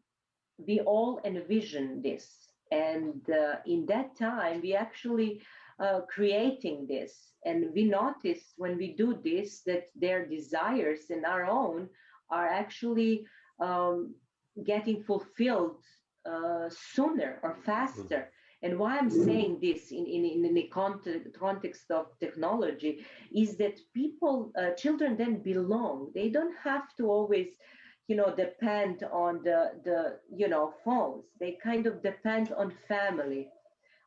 we all envision this, and in that time, we actually creating this, and we notice when we do this that their desires and our own are actually um, getting fulfilled sooner or faster. And why I'm saying this in the context of technology is that people, children then belong. They don't have to always, depend on the phones. They kind of depend on family.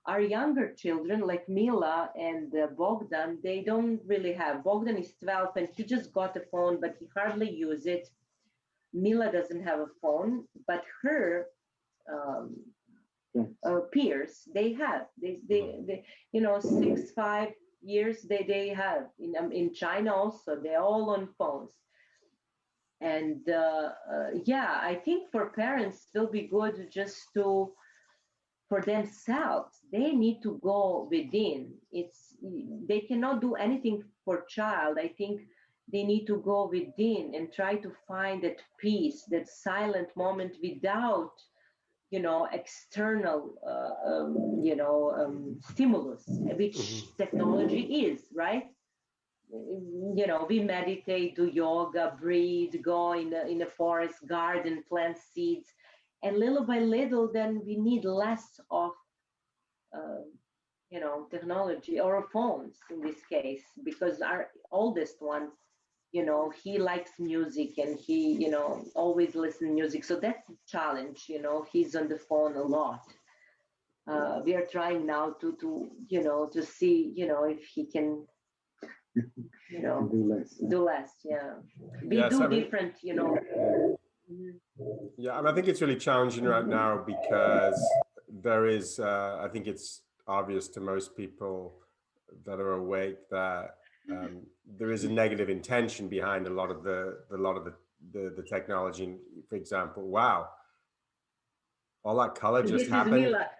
Our younger children, like Mila and Bogdan, they don't really have. Bogdan is 12 and he just got a phone, but he hardly uses it. Mila doesn't have a phone, but her um, peers, they have. They 6, 5 years, they have. In China also, they're all on phones. And yeah, I think for parents, it'll be good just to, for themselves, they need to go within. They cannot do anything for child. I think they need to go within and try to find that peace, that silent moment without external stimulus, which technology is, right? We meditate, do yoga, breathe, go in a forest, garden, plant seeds, and little by little, then we need less of uh, technology or phones in this case, because our oldest one, he likes music, and he always listen music, so that's a challenge. He's on the phone a lot. We are trying now to see if he can do less. Yeah, we Yes, do I mean, different. yeah, I think it's really challenging right now because there is, I think it's obvious to most people that are awake that there is a negative intention behind a lot of the technology. For example, wow, all that color just This is happened. Mila.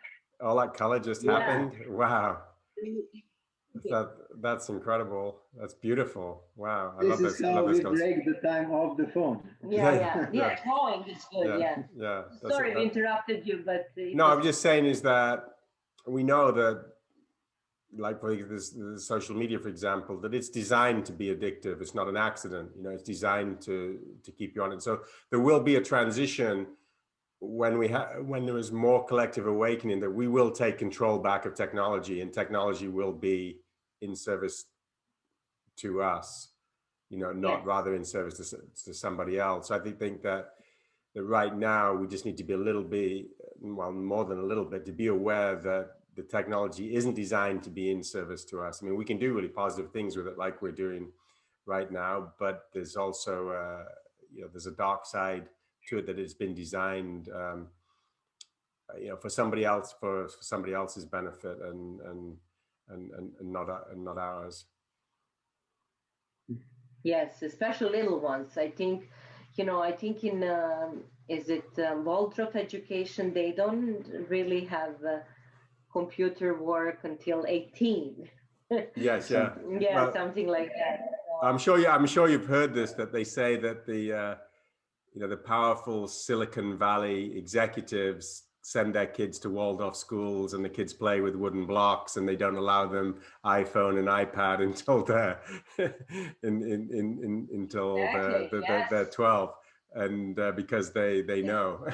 All that color just Yeah. happened. Wow. That's incredible. That's beautiful. Wow. I love This this. is I how love this we break the time off the phone. Yeah. Drawing is good. Yeah. Sorry, we interrupted you, but no, I'm just saying is that we know that, like for this social media, for example, that it's designed to be addictive. It's not an accident. It's designed to keep you on it. So there will be a transition when there is more collective awakening, that we will take control back of technology, and technology will be in service to us, not rather in service to somebody else. I think that right now we just need to be a little bit, well, more than a little bit, to be aware that the technology isn't designed to be in service to us. I mean, we can do really positive things with it, like we're doing right now, but there's also, there's a dark side to it that has been designed, for somebody else, for somebody else's benefit, and not ours. Yes, especially little ones. I think, I think in is it Waldorf education? They don't really have computer work until 18. Yes, yeah. Yeah, well, something like that. I'm sure you've heard this, that they say that the powerful Silicon Valley executives send their kids to Waldorf schools, and the kids play with wooden blocks, and they don't allow them iPhone and iPad until they're until they're 12, and because they know.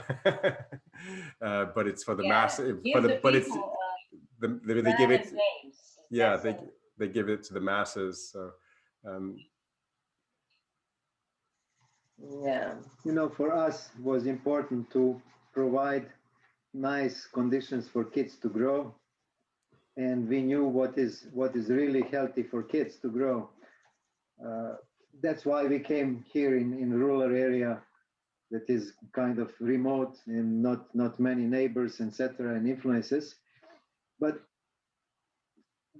But it's for the mass. But it's they give it. Yeah, they give it to the masses. So. Yeah. For us, it was important to provide nice conditions for kids to grow, and we knew what is really healthy for kids to grow. That's why we came here in rural area that is kind of remote and not many neighbors, etc., and influences. But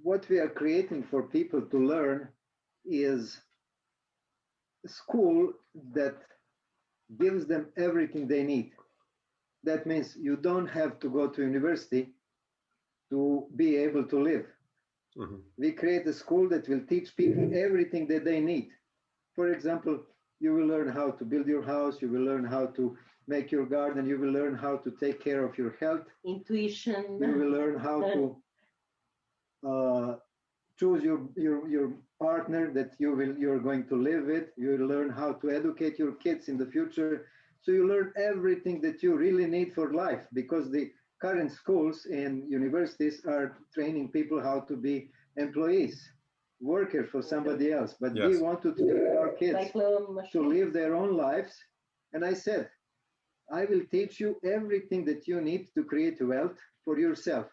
what we are creating for people to learn is school that gives them everything they need. That means you don't have to go to university to be able to live. Mm-hmm. We create a school that will teach people everything that they need. For example, you will learn how to build your house, you will learn how to make your garden, you will learn how to take care of your health. Intuition. You will learn how to choose your partner that you're going to live with. You will learn how to educate your kids in the future. So you learn everything that you really need for life, because the current schools and universities are training people how to be employees, workers for somebody else. But yes, we want to train our kids to live their own lives. And I said, I will teach you everything that you need to create wealth for yourself.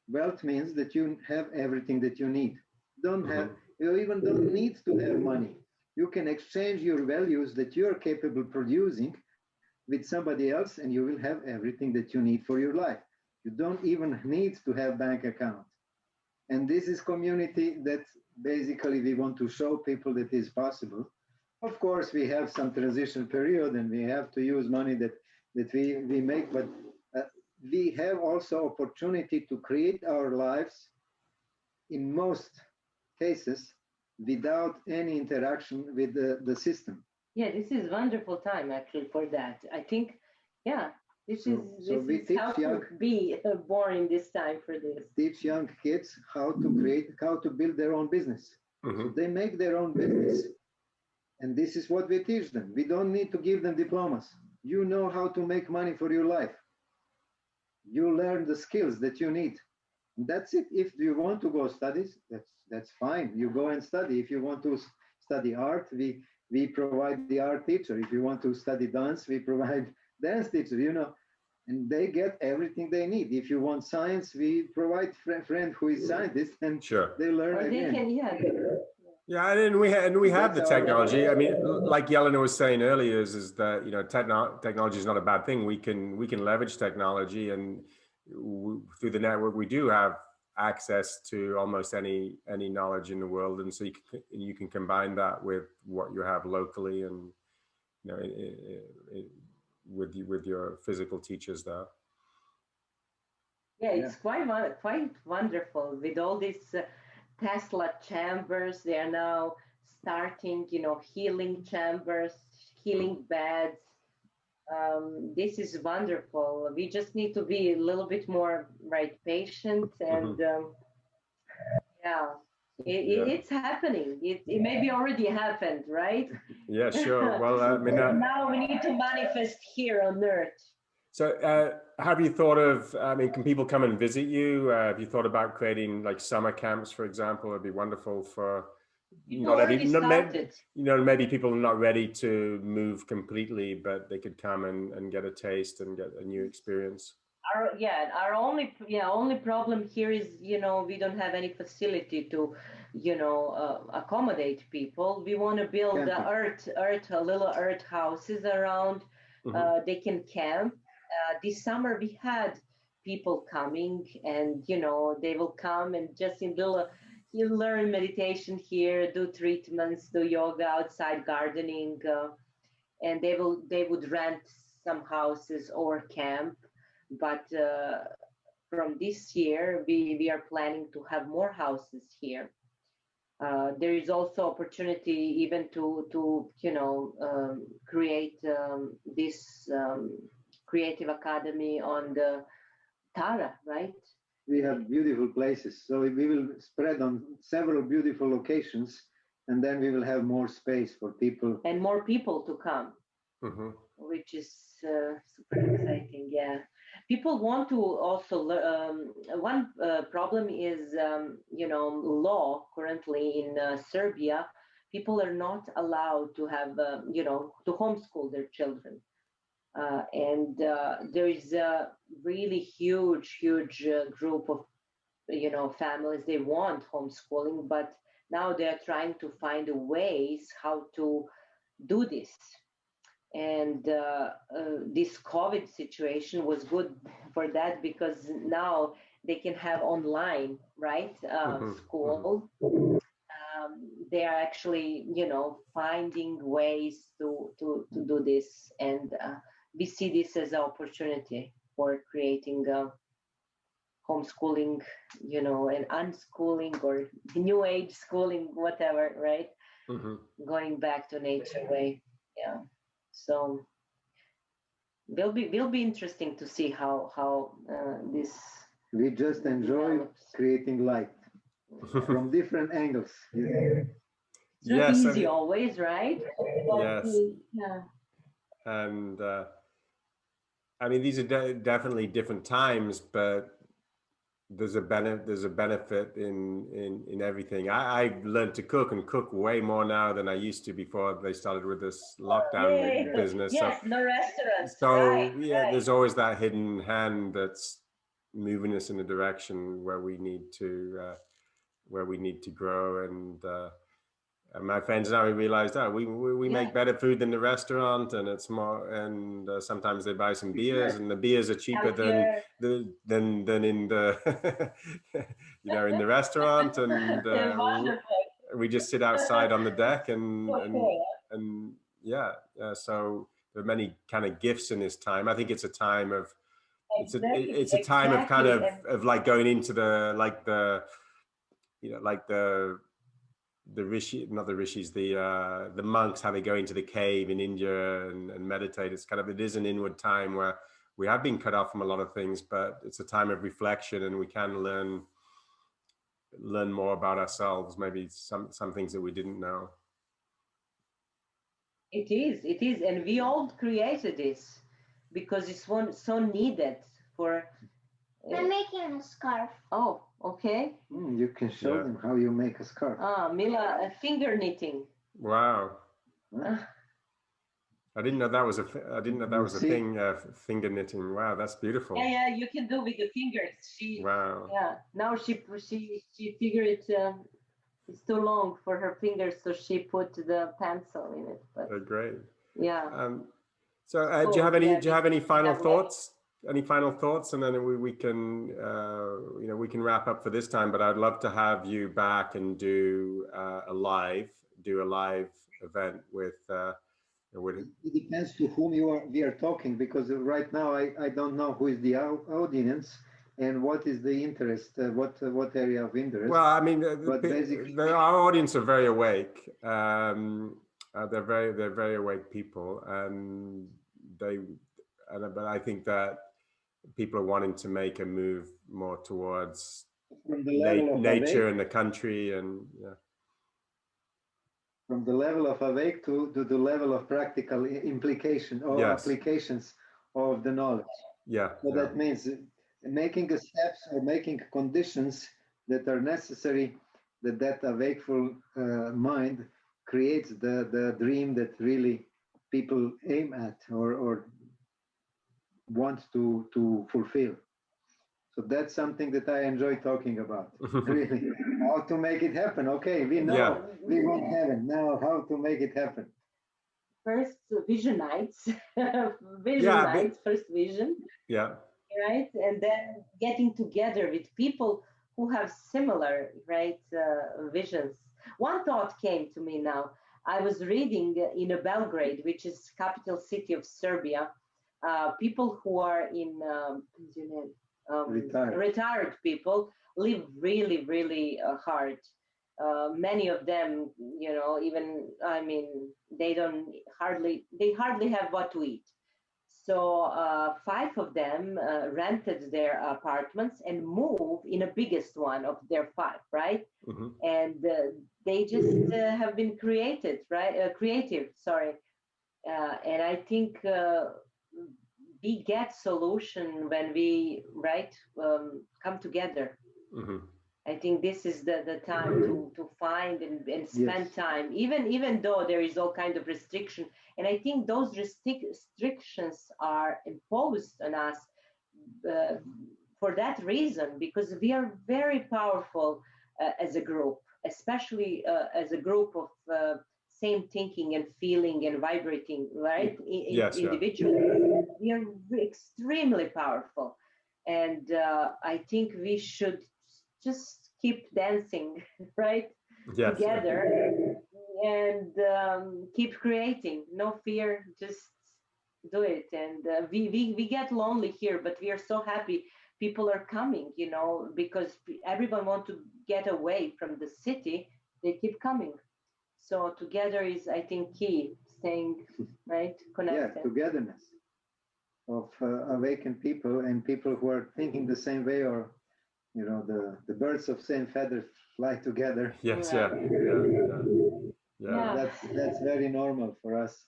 Wealth means that you have everything that you need. You even don't need to have money. You can exchange your values that you are capable of producing with somebody else, and you will have everything that you need for your life. You don't even need to have bank account. And this is community that basically we want to show people that is possible. Of course, we have some transition period and we have to use money that we make, but we have also opportunity to create our lives in most cases without any interaction with the system. Yeah, this is wonderful time actually for that. I think, yeah, this is how to be born in this time for this. Teach young kids how to build their own business. Mm-hmm. So they make their own business. And this is what we teach them. We don't need to give them diplomas. You know how to make money for your life. You learn the skills that you need. That's it. If you want to go studies, that's fine. You go and study. If you want to study art, we provide the art teacher. If you want to study dance, we provide dance teacher, and they get everything they need. If you want science, we provide friend who is scientist, and sure, they learn again. Yeah, and we have the technology. I mean, like Jelena was saying earlier, is that technology is not a bad thing. We can leverage technology, and through the network, we do have access to almost any knowledge in the world, and so you can combine that with what you have locally, and with your physical teachers there. Yeah, it's quite wonderful with all these Tesla chambers. They are now starting, healing chambers, healing beds. This is wonderful. We just need to be a little bit more patient, and it's happening. It maybe already happened, right? Yeah, sure. Well, now we need to manifest here on Earth. So have you thought of, can people come and visit you? Have you thought about creating like summer camps, for example? It'd be wonderful for maybe people are not ready to move completely, but they could come and get a taste and get a new experience. Our only problem here is, we don't have any facility to, accommodate people. We want to build little earth houses around. Mm-hmm. They can camp. This summer we had people coming, and they will come and just you learn meditation here, do treatments, do yoga, outside gardening, and they would rent some houses or camp. But from this year, we are planning to have more houses here. There is also opportunity even to create this Creative Academy on the Tara, right? We have beautiful places, so we will spread on several beautiful locations, and then we will have more space for people. And more people to come, mm-hmm. which is super exciting, yeah. People want to also learn. One problem is, law currently in Serbia. People are not allowed to have, to homeschool their children. And there is a really huge group of, families. They want homeschooling, but now they are trying to find ways how to do this. And this COVID situation was good for that, because now they can have online, right, school. they are actually, finding ways to do this, and we see this as an opportunity for creating homeschooling, and unschooling or new age schooling, whatever, right? Going back to nature way. Yeah. So will be interesting to see how this. We just enjoy develops. creating light from different angles. It's not Yes, easy always, right? Yes. Yeah. And I mean, these are definitely different times, but there's a benefit in everything. I learned to cook and cook way more now than I used to before they started with this lockdown business. Yes, no restaurants. So right, yeah, right. there's always that hidden hand that's moving us in a direction where we need to grow. And my friends now realized that we make better food than the restaurant, and it's more. And sometimes they buy some beers, and the beers are cheaper than in the in the restaurant. And we just sit outside on the deck, and so there are many kind of gifts in this time. I think it's a time of it's a time of kind of like going into the the rishi, not the rishis, the monks, how they go into the cave in India and meditate. It is an inward time where we have been cut off from a lot of things, but it's a time of reflection, and we can learn more about ourselves, maybe some things that we didn't know. It is, and we all created this because it's so needed for. I'm making a scarf. Oh, okay. You can show them how you make a scarf. Mila, finger knitting. Wow. I didn't know that was a thing. Finger knitting. Wow, that's beautiful. Yeah, you can do with the fingers. Wow. Yeah. Now she figured it's too long for her fingers, so she put the pencil in it. But, great. Yeah. So, do you have any final thoughts? Any final thoughts, and then we can we can wrap up for this time. But I'd love to have you back and do a live event with. It depends to whom we are talking, because right now I don't know who is the audience and what is the interest, what area of interest. Well, I mean, but basically, our audience are very awake. They're very awake people, and but I think that people are wanting to make a move more towards nature and the country, and from the level of awake to the level of practical implication or applications of the knowledge. So that means making steps or making conditions that are necessary that wakeful mind creates the dream that really people aim at or want to fulfill. So that's something that I enjoy talking about. Really, how to make it happen. Okay, we know we want heaven. Now, how to make it happen? First, vision nights. First vision. Yeah. Right, and then getting together with people who have similar visions. One thought came to me now. I was reading in Belgrade, which is capital city of Serbia. People who are in retired people live really, really hard. Many of them, they hardly have what to eat. So 5 of them rented their apartments and moved in the biggest one of their 5, right? And they just have been creative, sorry. And I think we get solution when we come together. I think this is the time to find and spend time, even though there is all kind of restriction. And I think those restrictions are imposed on us for that reason, because we are very powerful as a group, especially as a group of same thinking and feeling and vibrating, right? Individually. We are extremely powerful. And I think we should just keep dancing, right? Yes. together and keep creating. No fear, just do it. And we get lonely here, but we are so happy people are coming, you know, because everyone wants to get away from the city. They keep coming. So together is, I think, key. Staying right connected. Yeah, togetherness of awakened people and people who are thinking the same way, or you know, the birds of same feather fly together. Yes. Yeah. Yeah. That's very normal for us.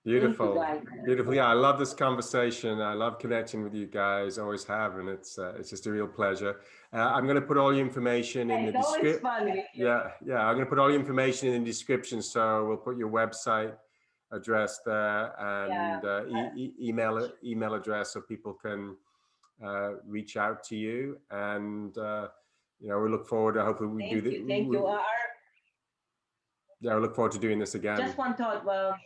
Beautiful. Beautiful. Yeah, I love this conversation. I love connecting with you guys. Always have, and it's just a real pleasure. I'm going to put all your information in the description. Yeah. I'm going to put all your information in the description. So we'll put your website address there and email address so people can reach out to you. And you know, we look forward to hopefully we do this. Thank you. Yeah, I look forward to doing this again. Just one thought. Well.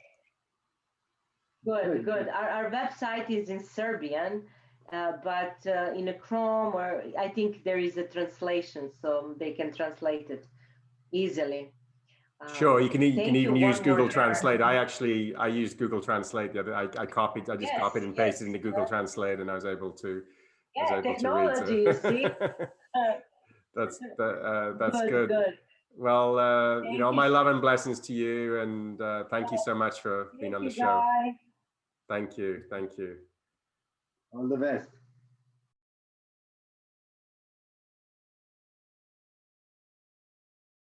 Good. Our website is in Serbian, but in a Chrome, or I think there is a translation, so they can translate it easily. Sure, you can even use Google Translate. I used Google Translate. I just copied and pasted into Google Translate, and I was able to technology, read. See? That's good. Well, you know, my love and blessings to you, and thank you so much for being on the show. Thank you. All the best.